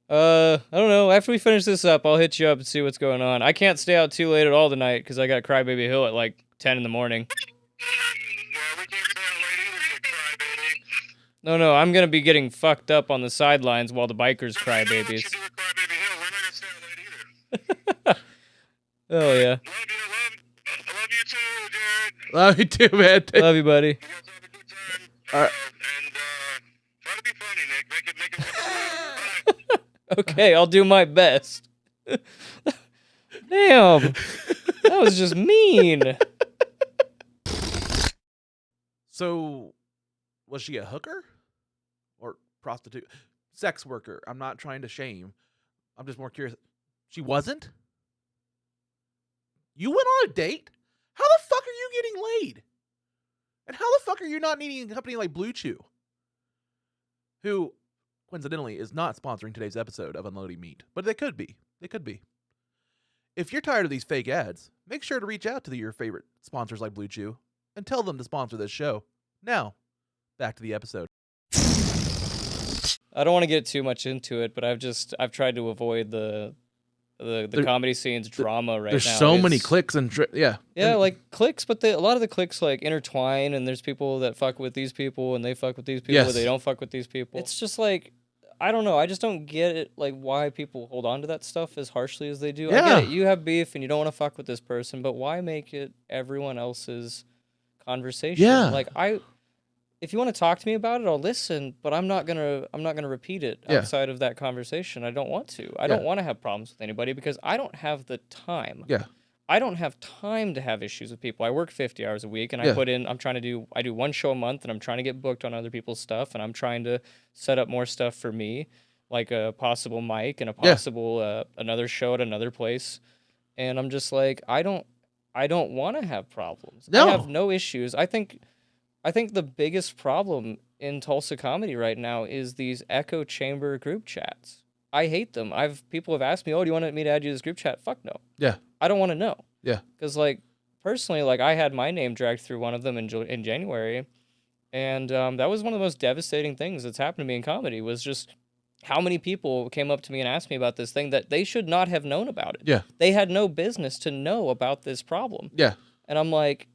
I don't know. After we finish this up, I'll hit you up and see what's going on. I can't stay out too late at all tonight because I got Crybaby Hill at like 10 in the morning. Yeah, we can't stay out late either, you crybaby. No, I'm going to be getting fucked up on the sidelines while the bikers cry You know what babies. you do with Crybaby Hill. We're not gonna stay out late either. Oh, yeah. I love you too, Jared. Love you too, man. Love you, buddy. You guys have a good time. All right. And try to be funny, Nick. Make it funny. Okay, I'll do my best. Damn. That was just mean. So, was she a hooker? Or prostitute? Sex worker. I'm not trying to shame. I'm just more curious. She wasn't? You went on a date? How the fuck are you getting laid? And how the fuck are you not needing a company like Blue Chew? Who, coincidentally, is not sponsoring today's episode of Unloading Meat. But they could be. They could be. If you're tired of these fake ads, make sure to reach out to your favorite sponsors like Blue Chew and tell them to sponsor this show. Now, back to the episode. I don't want to get too much into it, but I've tried to avoid the comedy scene's drama right now. There's so many clicks and yeah, like clicks, but a lot of the clicks like intertwine, and there's people that fuck with these people, and they fuck with these people, Yes. but they don't fuck with these people. It's just like, I don't know. I just don't get it, like why people hold on to that stuff as harshly as they do. Yeah. I get it. You have beef and you don't want to fuck with this person, but why make it everyone else's conversation? Yeah. Like if you want to talk to me about it, I'll listen, but I'm not gonna repeat it outside of that conversation. I don't want to. I don't want to have problems with anybody because I don't have the time. Yeah. I don't have time to have issues with people. I work 50 hours a week, and I do one show a month, and I'm trying to get booked on other people's stuff, and I'm trying to set up more stuff for me, like a possible mic and a possible another show at another place. And I'm just like, I don't want to have problems. No. I have no issues. I think the biggest problem in Tulsa comedy right now is these echo chamber group chats. I hate them. People have asked me, "Oh, do you want me to add you to this group chat?" Fuck no. Yeah. I don't want to know. Yeah. Because like personally, like I had my name dragged through one of them in January, and that was one of the most devastating things that's happened to me in comedy. Was just how many people came up to me and asked me about this thing that they should not have known about it. Yeah. They had no business to know about this problem. Yeah. And I'm like,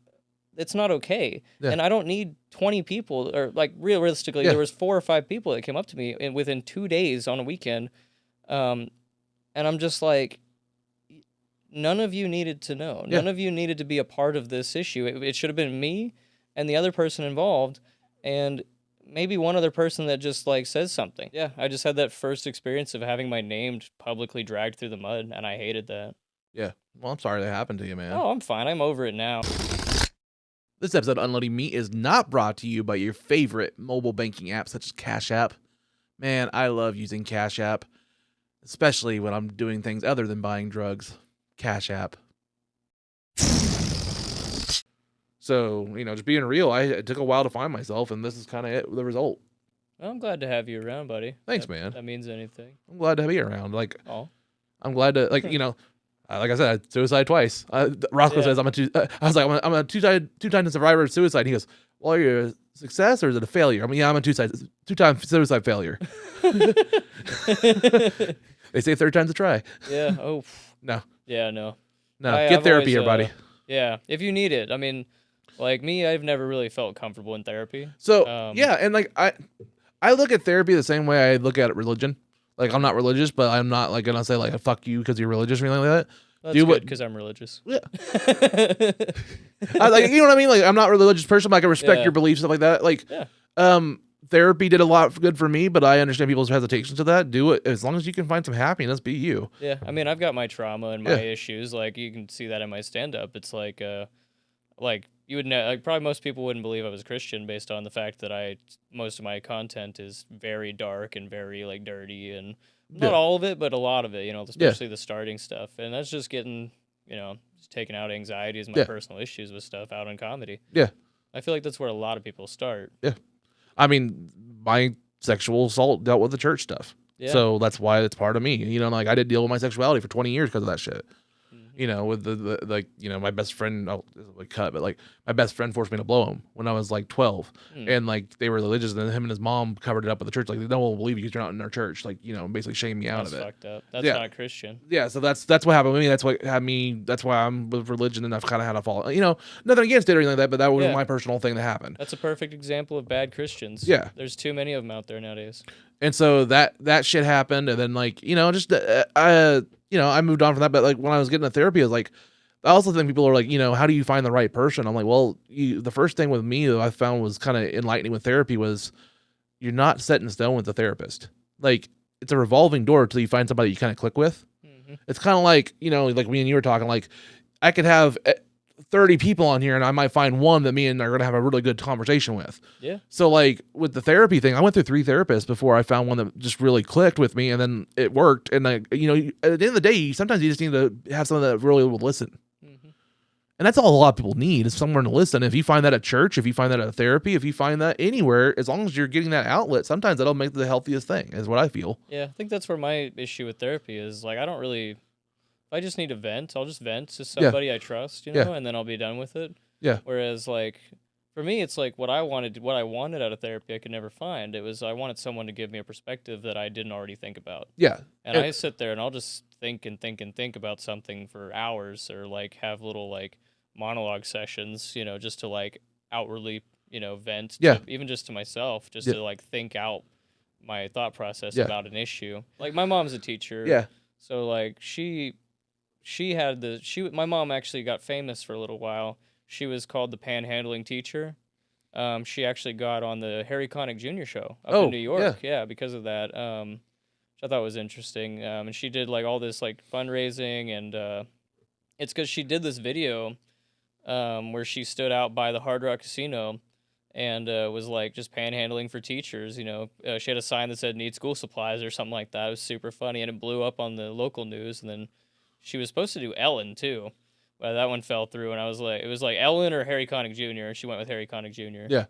it's not okay. Yeah. And I don't need 20 people, or like realistically, there was 4 or 5 people that came up to me within 2 days on a weekend. And I'm just like, none of you needed to know. Yeah. None of you needed to be a part of this issue. It should have been me and the other person involved, and maybe one other person that just like says something. Yeah, I just had that first experience of having my name publicly dragged through the mud, and I hated that. Yeah. Well, I'm sorry that happened to you, man. Oh, I'm fine. I'm over it now. This episode of Unloading Meat is not brought to you by your favorite mobile banking app such as Cash App. Man, I love using Cash App, especially when I'm doing things other than buying drugs. Cash App. So, just being real, it took a while to find myself, and this is kind of the result. Well, I'm glad to have you around, buddy. Thanks, man. That means anything. I'm glad to be around. Oh. I'm glad to, like I said, I suicide twice. Roscoe says I'm a two-time survivor of suicide. And he goes, well, are you a success or is it a failure? I'm a two-time suicide failure. They say third time's a try. Yeah. Oh. No. Yeah, no. Get therapy here, buddy. Yeah, if you need it. I mean, like me, I've never really felt comfortable in therapy. So, and like I look at therapy the same way I look at religion. Like, I'm not religious, but I'm not like gonna say like fuck you because you're religious or anything like that. That's good because I'm religious. Yeah. You know what I mean? Like, I'm not a religious person, but I can respect your beliefs, stuff like that. Like, therapy did a lot good for me, but I understand people's hesitations to that. Do it as long as you can find some happiness. Be you. Yeah, I mean, I've got my trauma and my issues. Like you can see that in my stand-up. It's like you would know. Like probably most people wouldn't believe I was Christian based on the fact that most of my content is very dark and very like dirty and not all of it, but a lot of it. Especially the starting stuff, and that's just getting just taking out anxieties and my personal issues with stuff out in comedy. Yeah, I feel like that's where a lot of people start. Yeah. I mean, my sexual assault dealt with the church stuff. Yeah. So that's why it's part of me. Like I did deal with my sexuality for 20 years because of that shit. With the my best friend, my best friend forced me to blow him when I was like 12. And like they were religious, and then him and his mom covered it up with the church. Like, no one will believe you because you're not in our church. Like, basically shame me out of it. That's fucked up. That's not Christian. Yeah. So that's what happened with me. That's what had me, that's why I'm with religion, and I've kind of had a fall, nothing against it or anything like that, but that was my personal thing that happened. That's a perfect example of bad Christians. Yeah. There's too many of them out there nowadays. And so that shit happened. And then I moved on from that. But like when I was getting to therapy, I was like, I also think people are like, how do you find the right person? I'm like, well, the first thing with me that I found was kind of enlightening with therapy was you're not set in stone with the therapist. Like it's a revolving door until you find somebody you kind of click with. Mm-hmm. It's kind of like, like me and you were talking, like I could have 30 people on here and I might find one that me and are going to have a really good conversation with. Yeah. So like with the therapy thing, I went through 3 therapists before I found one that just really clicked with me, and then it worked. And at the end of the day, sometimes you just need to have someone that really will listen. Mm-hmm. And that's all a lot of people need, is someone to listen. If you find that at church, if you find that at therapy, if you find that anywhere, as long as you're getting that outlet, sometimes that'll make the healthiest thing, is what I feel. Yeah. I think that's where my issue with therapy is. Like, if I just need to vent, I'll just vent to somebody I trust, and then I'll be done with it. Yeah. Whereas, like, for me, it's like what I wanted out of therapy, I could never find. It was I wanted someone to give me a perspective that I didn't already think about. Yeah. And I sit there and I'll just think and think and think about something for hours, or like have little like monologue sessions, just to like outwardly, vent. Yeah. Even just to myself, just to like think out my thought process about an issue. Like my mom's a teacher. Yeah. So like my mom actually got famous for a little while. She was called the panhandling teacher. She actually got on the Harry Connick Jr. show up in New York. Yeah, because of that. Which I thought was interesting. And she did like all this like fundraising, and it's because she did this video where she stood out by the Hard Rock Casino and was like just panhandling for teachers. She had a sign that said "Need school supplies" or something like that. It was super funny, and it blew up on the local news. And then she was supposed to do Ellen too, but that one fell through. And I was like, it was like Ellen or Harry Connick Jr. And she went with Harry Connick Jr. Yeah.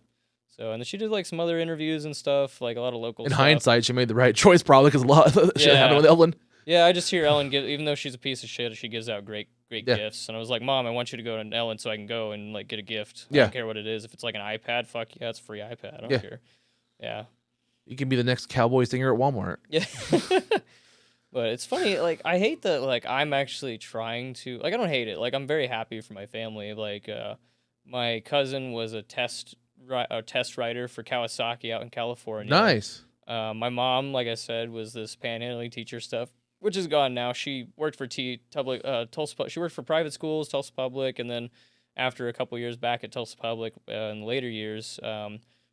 So, and then she did like some other interviews and stuff, like a lot of local stuff. In hindsight, she made the right choice probably, because a lot of shit happened with Ellen. Yeah, I just hear Ellen even though she's a piece of shit, she gives out great gifts. And I was like, Mom, I want you to go to Ellen so I can go and like get a gift. I don't care what it is. If it's like an iPad, fuck yeah, it's a free iPad. I don't care. Yeah. You can be the next cowboy singer at Walmart. Yeah. But it's funny, like, I hate that, like, I'm actually trying to, like, I don't hate it. Like, I'm very happy for my family. Like, my cousin was a test writer for Kawasaki out in California. Nice. My mom, like I said, was this panhandling teacher stuff, which is gone now. She worked for Tulsa. She worked for private schools, Tulsa Public, and then after a couple years back at Tulsa Public in later years,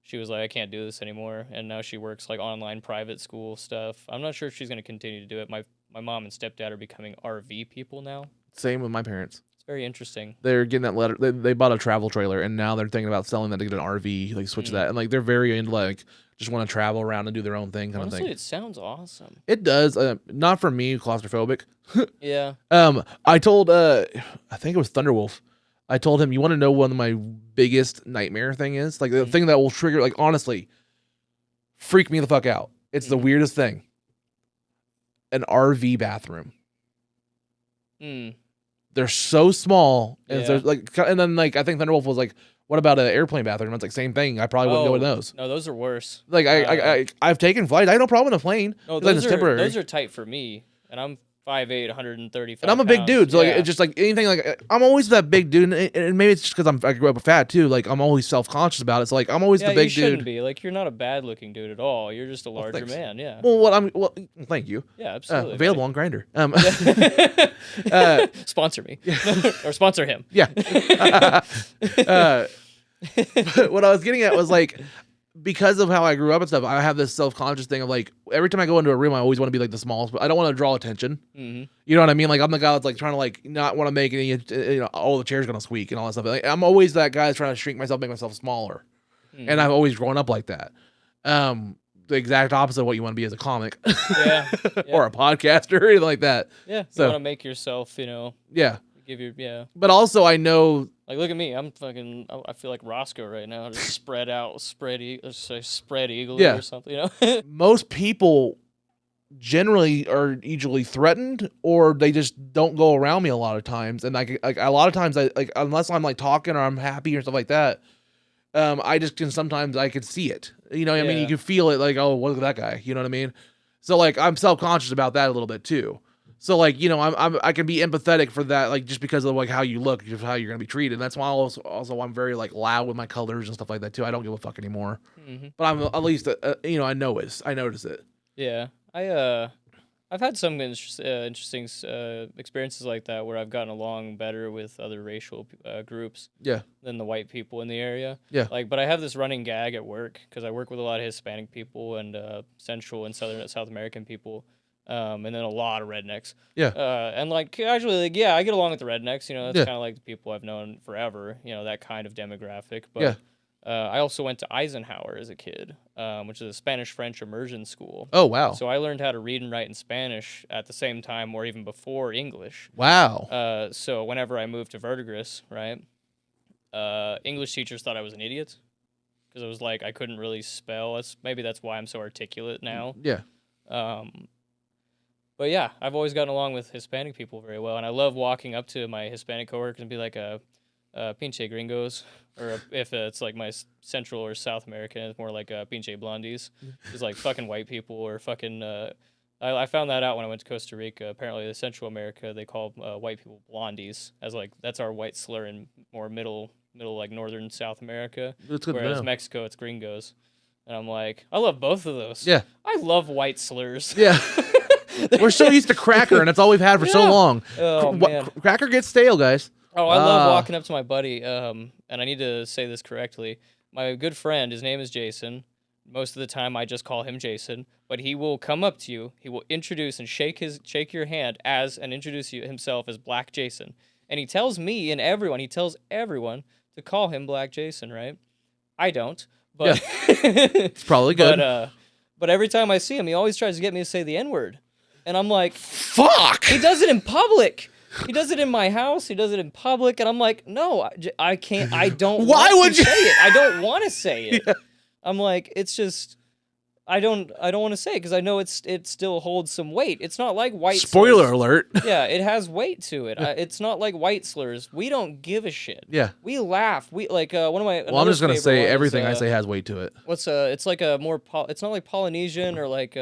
she was like, I can't do this anymore. And now she works like online private school stuff. I'm not sure if she's going to continue to do it. My mom and stepdad are becoming RV people now. Same with my parents. It's very interesting. They're getting that letter. They bought a travel trailer, and now they're thinking about selling that to get an RV, like switch that. And like they're very into like just want to travel around and do their own thing kind of thing. Honestly, it sounds awesome. It does. Not for me, claustrophobic. Yeah. I told I think it was Thunderwolf. I told him, you want to know one of my biggest nightmare thing is? Like, the thing that will trigger, like, honestly, freak me the fuck out. It's the weirdest thing. An RV bathroom. They're so small. And, and then, like, I think Thunderwolf was like, what about an airplane bathroom? It's like, same thing. I probably wouldn't go with those. No, those are worse. Like, I've taken flights. I have no problem in a plane. No, those are tight for me. And I'm 5'8", 135 and I'm a big dude, so like it's just like anything, like I'm always that big dude, and maybe it's just because I grew up fat too. Like I'm always self-conscious about it. So like I'm always the big dude. You shouldn't be. Like you're not a bad-looking dude at all. You're just a larger man. Yeah. Well, thank you. Yeah, absolutely. Available on Grindr. Sponsor me or sponsor him. Yeah. But what I was getting at was like, because of how I grew up and stuff, I have this self-conscious thing of like every time I go into a room, I always want to be like the smallest, but I don't want to draw attention. Mm-hmm. You know what I mean? Like I'm the guy that's like trying to like not want to make any, all the chairs gonna squeak and all that stuff. Like, I'm always that guy that's trying to shrink myself, make myself smaller, and I've always grown up like that. The exact opposite of what you want to be as a comic, or a podcaster or anything like that. Yeah, you so want to make yourself, give your But also, I know. Like, look at me. I'm fucking. I feel like Roscoe right now, just spread out, spread eagle or something. Most people generally are usually threatened, or they just don't go around me a lot of times. And like a lot of times, I like unless I'm like talking or I'm happy or stuff like that. I just can sometimes I can see it. You know what I mean? You can feel it. Like, oh, look at that guy. You know what I mean? So like I'm self-conscious about that a little bit too. So like, I can be empathetic for that, like just because of like how you look, just how you're gonna be treated. And that's why also I'm very like loud with my colors and stuff like that too. I don't give a fuck anymore. Mm-hmm. But I'm at least I notice it. Yeah, I've had some interesting experiences like that where I've gotten along better with other racial groups. Than the white people in the area. But I have this running gag at work because I work with a lot of Hispanic people and Central and South American people. And then a lot of rednecks. And like casually, like, I get along with the rednecks. That's kind of like the people I've known forever. That kind of demographic. But I also went to Eisenhower as a kid, which is a Spanish-French immersion school. Oh, wow. So I learned how to read and write in Spanish at the same time or even before English. Wow. So whenever I moved to Verdigris, right, English teachers thought I was an idiot because I was like, I couldn't really spell. Maybe that's why I'm so articulate now. But yeah, I've always gotten along with Hispanic people very well, and I love walking up to my Hispanic coworkers and be like, pinche gringos, or if it's like my Central or South American, it's more like pinche blondies. It's like fucking white people or fucking. I found that out when I went to Costa Rica. Apparently, the Central America they call white people blondies, as like that's our white slur in more middle like northern South America. Whereas Mexico, it's gringos, and I'm like, I love both of those. Yeah, I love white slurs. Yeah. We're so used to Cracker, and it's all we've had for so long. Oh, man. Cracker gets stale, guys. Oh, I love walking up to my buddy, and I need to say this correctly. My good friend, his name is Jason. Most of the time, I just call him Jason. But he will come up to you. He will introduce and shake your hand and introduce himself as Black Jason. And he tells me and everyone, to call him Black Jason, right? I don't, but it's probably good. But every time I see him, he always tries to get me to say the N-word. And I'm like, fuck! He does it in public. He does it in my house. He does it in public. And I'm like, no, I can't. I don't want to say it. I don't want to say it. Yeah. I'm like, it's just, I don't want to say it because I know it still holds some weight. It's not like white Spoiler slurs. Alert. Yeah, it has weight to it. It's not like white slurs. We don't give a shit. Yeah. We laugh. We like one of my. Well, I'm just gonna say everything I say has weight to it. It's like a more. It's not like Polynesian or like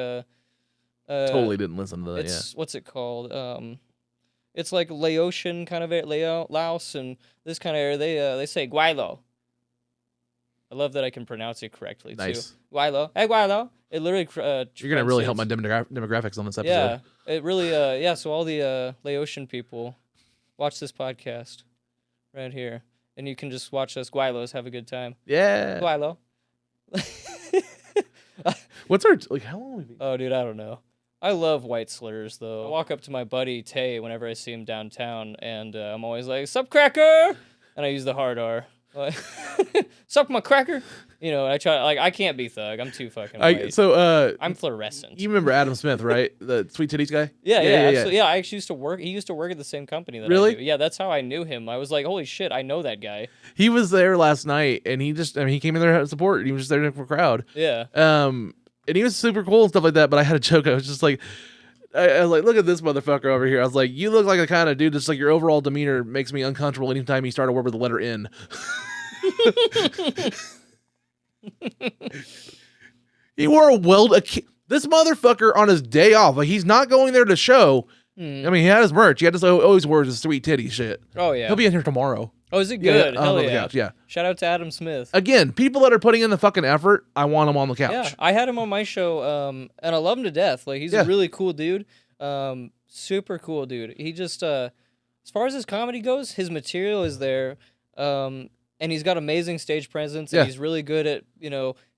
totally didn't listen to that. What's it called? It's like Laotian kind of Laos and this kind of area. They say guaylo. I love that I can pronounce it correctly too. Guaylo. Hey, guaylo. It literally. You're gonna really help my demographics on this episode. Yeah, it really. So all the Laotian people watch this podcast right here, and you can just watch us guaylos have a good time. Yeah. Guaylo. What's our how long have we been? Oh, dude, I don't know. I love white slurs though. I walk up to my buddy Tay whenever I see him downtown, and I'm always like, "Sup, cracker," and I use the hard R. Like, sup, my cracker. I try I can't be thug. I'm too fucking white. I'm fluorescent. You remember Adam Smith, right? The Sweet Titties guy? Yeah, absolutely. Yeah, I actually used to work. He used to work at the same company that I do. Yeah, that's how I knew him. I was like, holy shit, I know that guy. He was there last night, and he came in there to support. He was just there for crowd. Yeah. And he was super cool and stuff like that. But I had a joke. I was just like, I was like, look at this motherfucker over here. I was like, you look like the kind of dude that's like your overall demeanor makes me uncomfortable anytime you start a word with the letter N. He wore this motherfucker on his day off. Like, he's not going there to show. I mean, he had his merch. He had to always wear his sweet titty shit. Oh, yeah. He'll be in here tomorrow. Oh, is it good? Yeah, Hell on yeah. the couch. Yeah. Shout out to Adam Smith. Again, people that are putting in the fucking effort, I want them on the couch. Yeah, I had him on my show, and I love him to death. Like, he's a really cool dude. Super cool dude. He just, as far as his comedy goes, his material is there. And And he's got amazing stage presence, and he's really good at,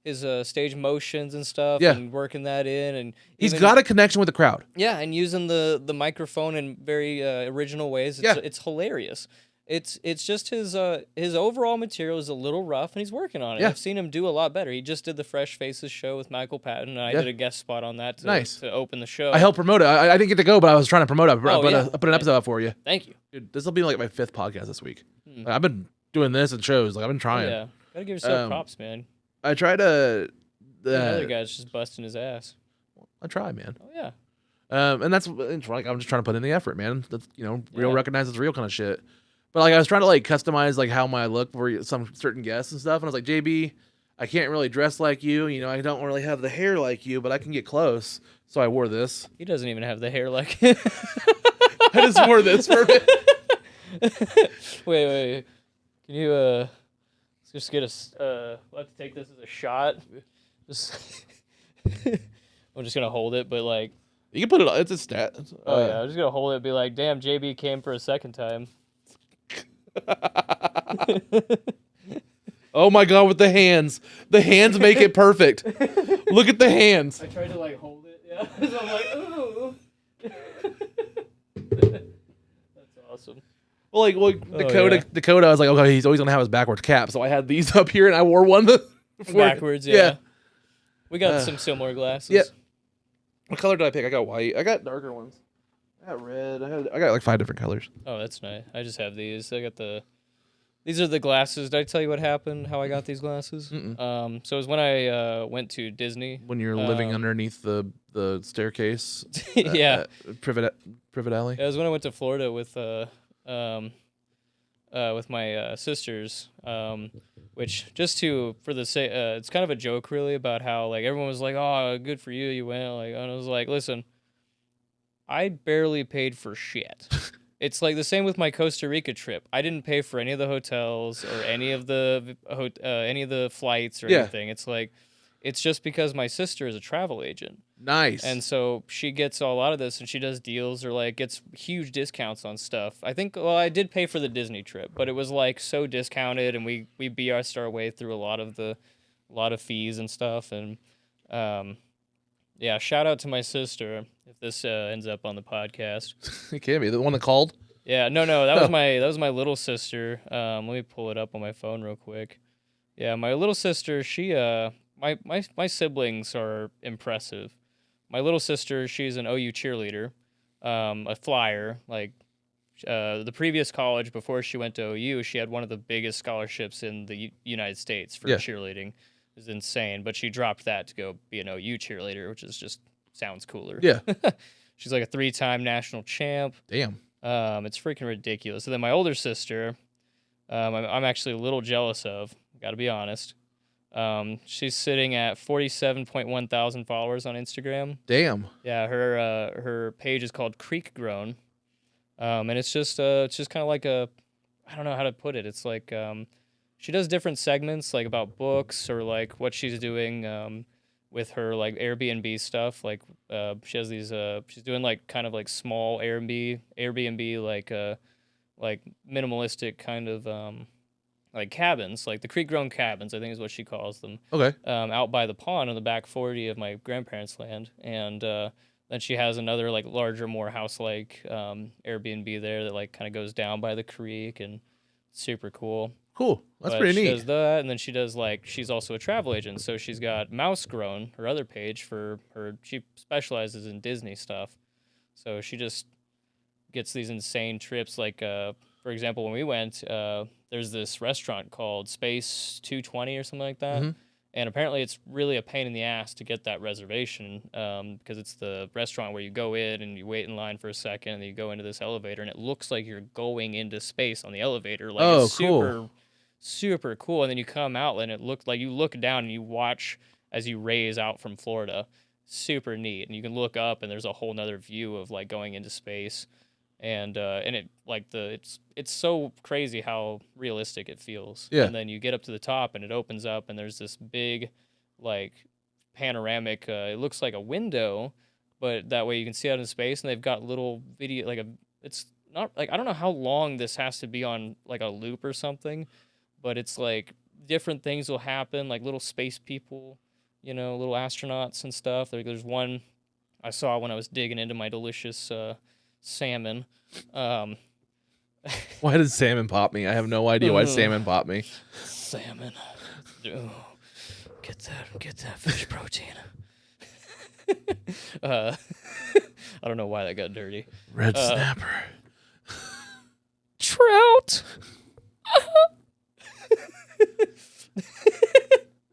his stage motions and stuff, and working that in. And he's got a connection with the crowd. Yeah, and using the microphone in very original ways. It's hilarious. It's just his overall material is a little rough, and he's working on it. Yeah. I've seen him do a lot better. He just did the Fresh Faces show with Michael Patton, and I did a guest spot on that to open the show. I helped promote it. I didn't get to go, but I was trying to promote it. I put an episode out for you. Thank you. Dude, this will be like my 5th podcast this week. I've been doing this at shows. Like, I've been trying. Yeah, gotta give yourself props, man. I try to... Another guy's just busting his ass. I try, man. Oh, yeah. And that's like, I'm just trying to put in the effort, man. That's, real recognize it's real kind of shit. But like, I was trying to like customize like how I look for some certain guests and stuff. And I was like, JB, I can't really dress like you. I don't really have the hair like you, but I can get close. So I wore this. He doesn't even have the hair like him. I just wore this for a bit. Wait. Can you let's just get we'll have to take this as a shot. I'm just gonna hold it, but like you can put it. It's a stat. Yeah, I'm just gonna hold it. And be like, damn, JB came for a second time. Oh my god, with the hands make it perfect. Look at the hands. I tried to like hold it. Yeah, so I'm like, ooh. That's awesome. Well, Dakota, I was like, okay, he's always gonna have his backwards cap, so I had these up here, and I wore one backwards. Yeah. We got some similar glasses. Yeah. What color did I pick? I got white. I got darker ones. I got red. I got like 5 different colors. Oh, that's nice. I just have these. These are the glasses. Did I tell you what happened? How I got these glasses? So it was when I went to Disney. When you're living underneath the staircase. Yeah. Privet Alley. Yeah, it was when I went to Florida with my sisters. Which it's kind of a joke really about how like everyone was like, oh, good for you, you went. Like, and I was like, listen, I barely paid for shit. It's like the same with my Costa Rica trip. I didn't pay for any of the hotels or any of the flights or anything. It's like, it's just because my sister is a travel agent. Nice. And so she gets a lot of this, and she does deals or like gets huge discounts on stuff. I think, I did pay for the Disney trip, but it was like so discounted, and we BR'd our way through a lot of fees and stuff. And shout out to my sister if this ends up on the podcast. It can be the one that called. Yeah, no, that was my little sister. Let me pull it up on my phone real quick. Yeah, my little sister. She my siblings are impressive. My little sister, she's an OU cheerleader, a flyer. Like the previous college before she went to OU, she had one of the biggest scholarships in the United States for cheerleading. It was insane, but she dropped that to go be an OU cheerleader, which is just sounds cooler. Yeah. She's like a 3-time national champ. Damn. It's freaking ridiculous. And then my older sister, I'm actually a little jealous of, gotta be honest. She's sitting at 47.1 thousand followers on Instagram. Damn. Yeah, her page is called Creek Grown. And it's just kind of like I don't know how to put it. It's like she does different segments like about books or like what she's doing with her like Airbnb stuff. Like she has these she's doing like kind of like small Airbnb like minimalistic kind of like cabins, like the Creek Grown cabins, I think is what she calls them. Okay. Out by the pond on the back 40 of my grandparents' land. And then she has another like larger, more house-like Airbnb there that like kind of goes down by the creek and super cool. Cool. That's pretty neat. She does that, and then she does like, she's also a travel agent. So she's got Mouse Grown, her other page for her, she specializes in Disney stuff. So she just gets these insane trips. Like, for example, when we went, there's this restaurant called Space 220 or something like that. Mm-hmm. And apparently it's really a pain in the ass to get that reservation because it's the restaurant where you go in and you wait in line for a second and then you go into this elevator and it looks like you're going into space on the elevator. Like it's super, super cool. And then you come out and it looks like you look down and you watch as you raise out from Florida. Super neat. And you can look up and there's a whole nother view of like going into space. And it like it's so crazy how realistic it feels. Yeah. And then you get up to the top and it opens up and there's this big like panoramic. It looks like a window, but that way you can see out in space. And they've got little video it's not like I don't know how long this has to be on like a loop or something, but it's like different things will happen, like little space people, you know, little astronauts and stuff. There's one I saw when I was digging into my delicious salmon. Why did salmon pop me? I have no idea why salmon popped me. Salmon. Oh, get that fish protein. I don't know why that got dirty. Red snapper. Trout.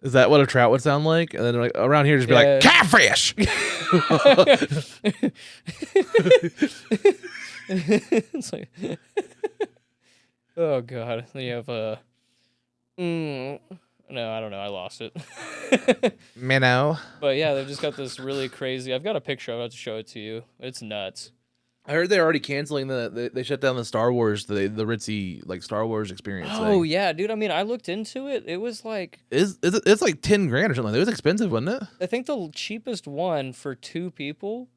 Is that what a trout would sound like? And then like around here, just be like catfish. It's like, oh god. Then you have no, I don't know. I lost it. Minnow. But yeah, they've just got this really crazy. I've got a picture. I'll have to show it to you. It's nuts. I heard they're already canceling they shut down the Star Wars, the ritzy like Star Wars experience. Oh yeah, dude. I mean, I looked into it. It was like it's like 10 grand or something. It was expensive, wasn't it? I think the cheapest one for 2 people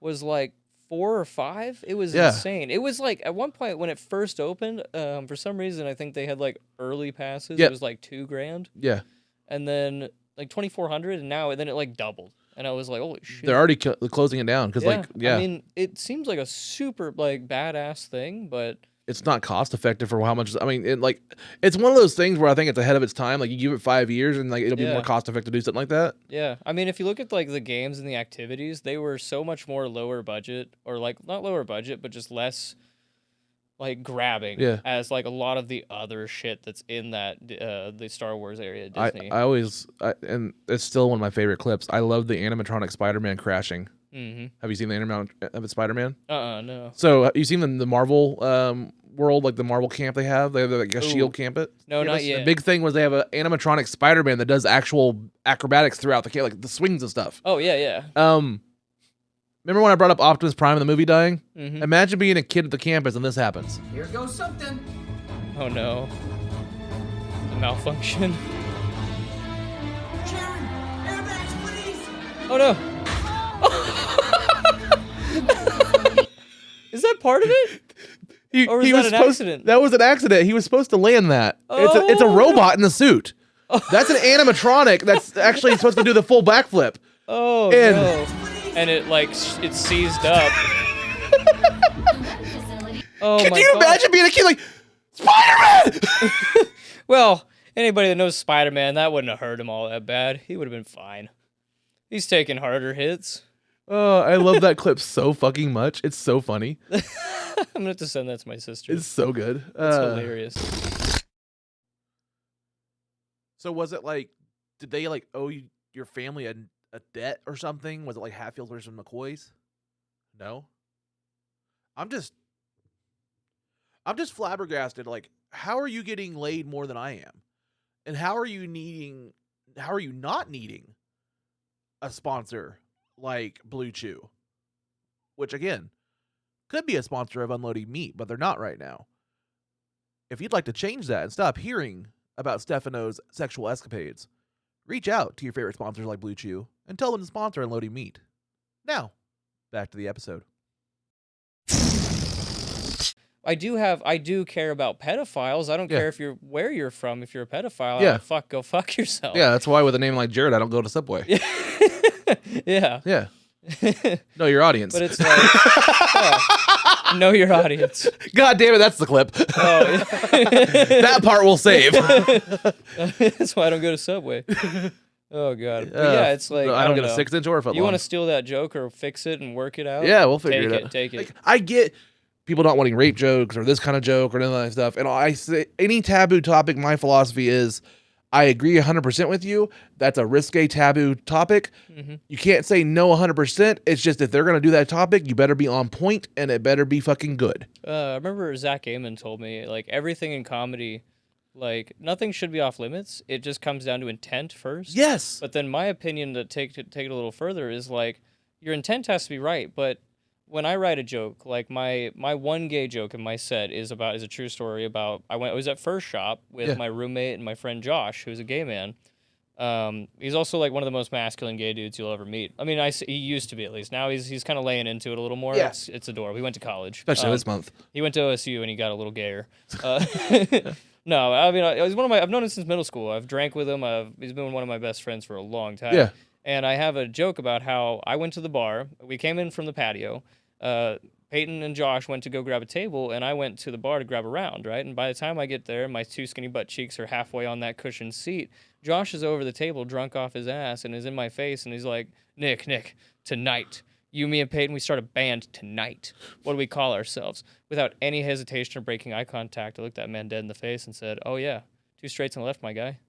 was like 4 or 5. It was insane. It was like at one point when it first opened, for some reason I think they had like early passes. It was like $2,000. Yeah. And then like 2,400, and now then it like doubled. And I was like, holy shit. They're already closing it down because I mean, it seems like a super like badass thing, but it's not cost effective for how much. I mean, it's one of those things where I think it's ahead of its time. Like you give it 5 years and like it'll be more cost effective to do something like that. Yeah, I mean, if you look at like the games and the activities, they were so much more lower budget, or like not lower budget, but just less like grabbing as like a lot of the other shit that's in that the Star Wars area at Disney. I always and it's still one of my favorite clips. I love the animatronic Spider-Man crashing. Mm-hmm. Have you seen the animatronic Spider-Man? No. So you seen the Marvel world, like the Marvel camp they have? They have like a shield camp it. No, not yet. The big thing was they have an animatronic Spider-Man that does actual acrobatics throughout the camp, like the swings and stuff. Oh yeah. Remember when I brought up Optimus Prime in the movie dying? Mm-hmm. Imagine being a kid at the campus and this happens. Here goes something. Oh no. The malfunction. Jared, airbags, please. Oh no. Is that part of it? Or was that an accident? That was an accident. He was supposed to land that. It's a robot in the suit. That's an animatronic that's actually supposed to do the full backflip. Oh, no. And it like it seized up. Oh Can my you God. imagine being a kid like Spider-Man? Well, anybody that knows Spider-Man, that wouldn't have hurt him all that bad. He would have been fine. He's taking harder hits. Oh, I love that clip so fucking much. It's so funny. I'm gonna have to send that to my sister. It's so good. It's hilarious. So was it like, did they like owe your family a debt or something? Was it like Hatfield versus McCoy's? No. I'm just flabbergasted. Like, how are you getting laid more than I am? And how are you not needing a sponsor like Blue Chew? Which again, could be a sponsor of Unloading Meat, but they're not right now. If you'd like to change that and stop hearing about Stefano's sexual escapades, reach out to your favorite sponsors like Blue Chew and tell them to sponsor Unloading Meat. Now, back to the episode. I do care about pedophiles. I don't care if where you're from. If you're a pedophile, go fuck yourself. Yeah, that's why with a name like Jared, I don't go to Subway. Yeah. Know your audience. But it's like, know your audience. God damn it, that's the clip. Oh, yeah. That part we'll save. That's why I don't go to Subway. Oh God. But yeah, it's like I don't get a 6-inch or a foot long. You want to steal that joke or fix it and work it out? Yeah, we'll figure it out. Take it. Like, I get people not wanting rape jokes or this kind of joke or any of that stuff. And I say any taboo topic, my philosophy is I agree 100% with you. That's a risque taboo topic. Mm-hmm. You can't say no 100%. It's just if they're going to do that topic, you better be on point and it better be fucking good. I remember Zach Amon told me, like, everything in comedy, like, nothing should be off limits. It just comes down to intent first. Yes. But then my opinion to take it a little further is, like, your intent has to be right, but when I write a joke, like my one gay joke in my set is a true story about I was at First Shop with my roommate and my friend Josh, who's a gay man. He's also like one of the most masculine gay dudes you'll ever meet. I mean, he used to be at least. Now he's kind of laying into it a little more. Yeah. It's adorable. He went to college, especially this month. He went to OSU and he got a little gayer. No, I mean, he's I've known him since middle school. I've drank with him. He's been one of my best friends for a long time. Yeah. And I have a joke about how I went to the bar. We came in from the patio. Peyton and Josh went to go grab a table, and I went to the bar to grab a round, right? And by the time I get there, my 2 skinny butt cheeks are halfway on that cushioned seat. Josh is over the table, drunk off his ass, and is in my face, and he's like, Nick, tonight, you, me, and Peyton, we start a band tonight. What do we call ourselves? Without any hesitation or breaking eye contact, I looked that man dead in the face and said, oh, yeah, 2 straights and a left, my guy.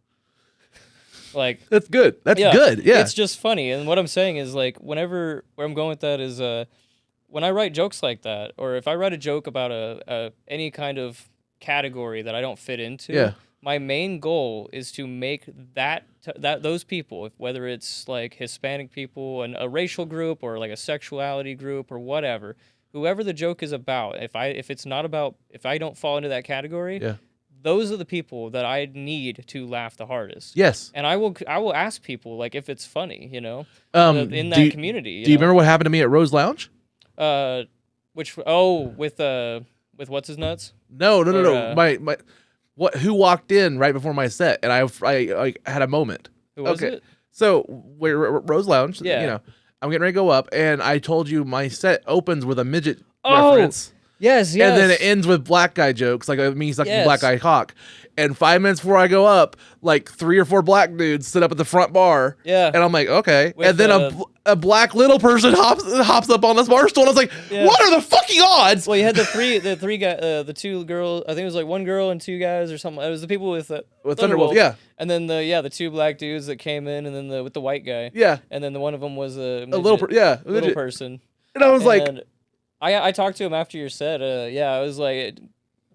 Like, that's good. That's good. Yeah. It's just funny. And what I'm saying is, like, where I'm going with that is, when I write jokes like that, or if I write a joke about any kind of category that I don't fit into, my main goal is to make those people, whether it's like Hispanic people and a racial group or like a sexuality group or whatever, whoever the joke is about, if I don't fall into that category, those are the people that I need to laugh the hardest. Yes. And I will ask people, like, if it's funny, in that community. Do you remember what happened to me at Rose Lounge? With what's his nuts? No. Who walked in right before my set, and I had a moment. Who was it? So we're at Rose Lounge. Yeah. I'm getting ready to go up, and I told you my set opens with a midget reference. Yes. And then it ends with black guy jokes, like me sucking black guy cock. And 5 minutes before I go up, like 3 or 4 black dudes sit up at the front bar. Yeah. And I'm like, okay. And then a black little person hops up on this bar stool. And I was like, what are the fucking odds? Well, you had the three guys, the 2 girls. I think it was like 1 girl and 2 guys or something. It was the people with Thunderwolf. Yeah. And then the 2 black dudes that came in, and then with the white guy. Yeah. And then one of them was a little person. And I was like, I talked to him after your set. I was like,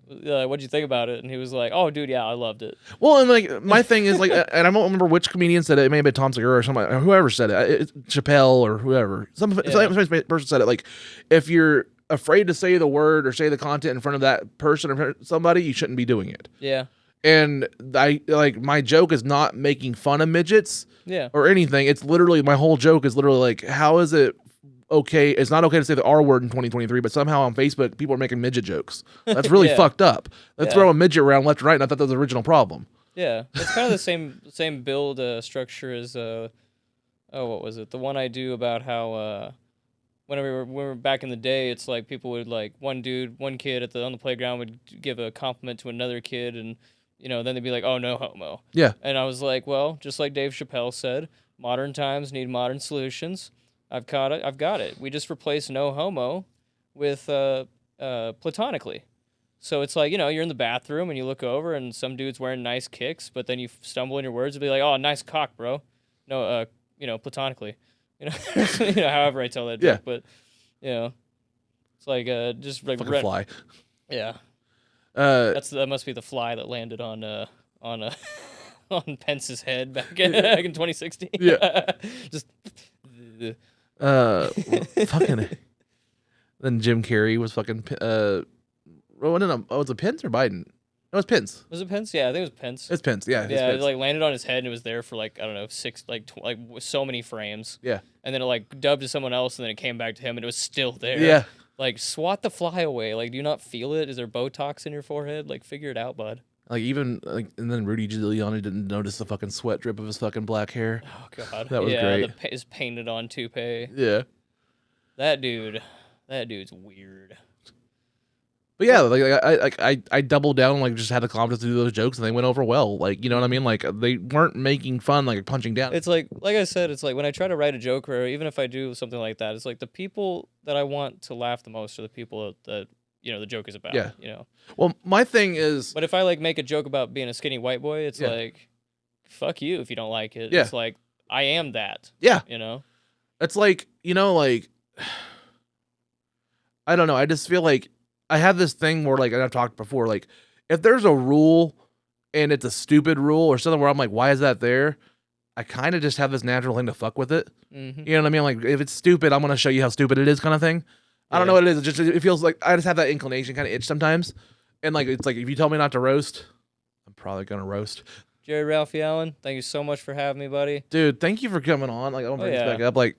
what'd you think about it? And he was like, oh, dude, yeah, I loved it. Well, and like my thing is like, and I don't remember which comedian said it. It may have been Tom Segura or somebody, or whoever said it, Chappelle or whoever. Some person said it. Like, if you're afraid to say the word or say the content in front of that person or somebody, you shouldn't be doing it. Yeah. And my joke is not making fun of midgets. Yeah. Or anything. It's literally, my whole joke is literally like, how is it okay? It's not okay to say the R word in 2023, but somehow on Facebook people are making midget jokes. That's really fucked up. Let's throw a midget around left and right, and I thought that was the original problem. Yeah, it's kind of the same build structure as what was it? The one I do about how whenever we were back in the day, it's like people would, like, one kid on the playground would give a compliment to another kid, and then they'd be like, oh, no homo. Yeah. And I was like, well, just like Dave Chappelle said, modern times need modern solutions. I've got it. We just replace no homo with platonically. So it's like, you're in the bathroom and you look over and some dude's wearing nice kicks, but then you stumble in your words and be like, oh, nice cock, bro. No, platonically. However I tell that joke. But, it's like just like fucking fly. Yeah. That must be the fly that landed on on Pence's head back in 2016. Yeah. Just fucking. Then Jim Carrey was fucking. Was it Pence or Biden? No, it was Pence. Was it Pence? Yeah, I think it was Pence. It's Pence. Yeah. Yeah, Pence. it like landed on his head and it was there for like, I don't know, 6 so many frames. Yeah. And then it like dubbed to someone else and then it came back to him and it was still there. Yeah. Like, swat the fly away. Like, do you not feel it? Is there Botox in your forehead? Like, figure it out, bud. Like, even and then Rudy Giuliani didn't notice the fucking sweat drip of his fucking black hair. Oh god, that was great. His painted on toupee. Yeah, that dude's weird. But yeah, I doubled down, like, just had the confidence to do those jokes, and they went over well. Like, you know what I mean? Like, they weren't making fun, like punching down. It's like I said, it's like when I try to write a joke, or even if I do something like that, it's like the people that I want to laugh the most are the people that the joke is about. Yeah. Well, my thing is, but if I like make a joke about being a skinny white boy, it's like, fuck you if you don't like it. Yeah. It's like, I am that. Yeah. It's like, like, I don't know. I just feel like I have this thing where, like, and I've talked before, like, if there's a rule and it's a stupid rule or something where I'm like, why is that there? I kind of just have this natural thing to fuck with it. Mm-hmm. You know what I mean? Like, if it's stupid, I'm going to show you how stupid it is, kind of thing. I don't know what it is. It feels like I just have that inclination, kind of itch sometimes. And like, it's like, if you tell me not to roast, I'm probably going to roast. Jared Ralphie Allen, thank you so much for having me, buddy. Dude, thank you for coming on. Like, I want to bring this back up. Like,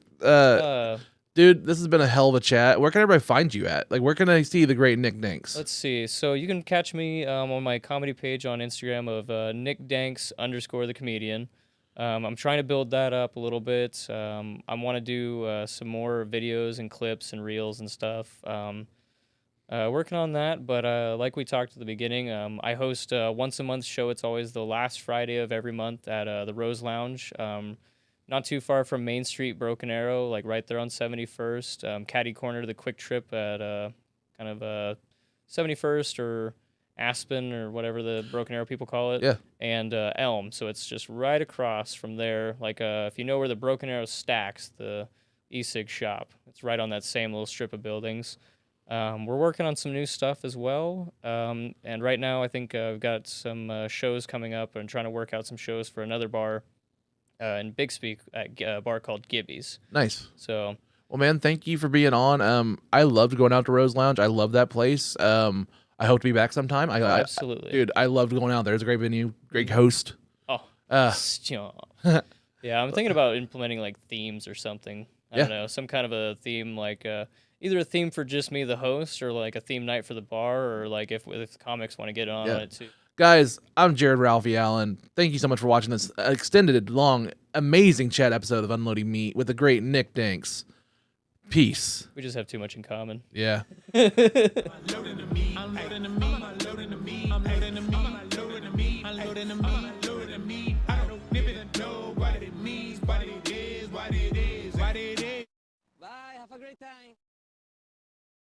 Dude, this has been a hell of a chat. Where can everybody find you at? Like, where can I see the great Nick Danks? Let's see. So you can catch me on my comedy page on Instagram of Nick Danks _ the comedian. I'm trying to build that up a little bit. I want to do some more videos and clips and reels and stuff. Working on that, but like we talked at the beginning, I host a once a month show. It's always the last Friday of every month at the Rose Lounge. Not too far from Main Street, Broken Arrow, like right there on 71st. Caddy corner to the Quick Trip at kind of 71st or Aspen or whatever the Broken Arrow people call it. Yeah. And Elm. So it's just right across from there. Like if you know where the Broken Arrow stacks, the e-cig shop, it's right on that same little strip of buildings. We're working on some new stuff as well. And right now I think I've got some shows coming up and trying to work out some shows for another bar. In Bixby at a bar called Gibby's. Nice. So, well, man, thank you for being on. I loved going out to Rose Lounge. I love that place. I hope to be back sometime. Absolutely. Dude, I loved going out there. It's a great venue, great host. Oh, stop. Yeah, I'm thinking about implementing like themes or something. I don't know, some kind of a theme, like either a theme for just me, the host, or like a theme night for the bar, or like if comics want to get on it too. Guys, I'm Jared Ralphie Allen. Thank you so much for watching this extended, long, amazing chat episode of Unloading Meat with the great Nick Danks. Peace. We just have too much in common. Yeah. Bye, have a great time.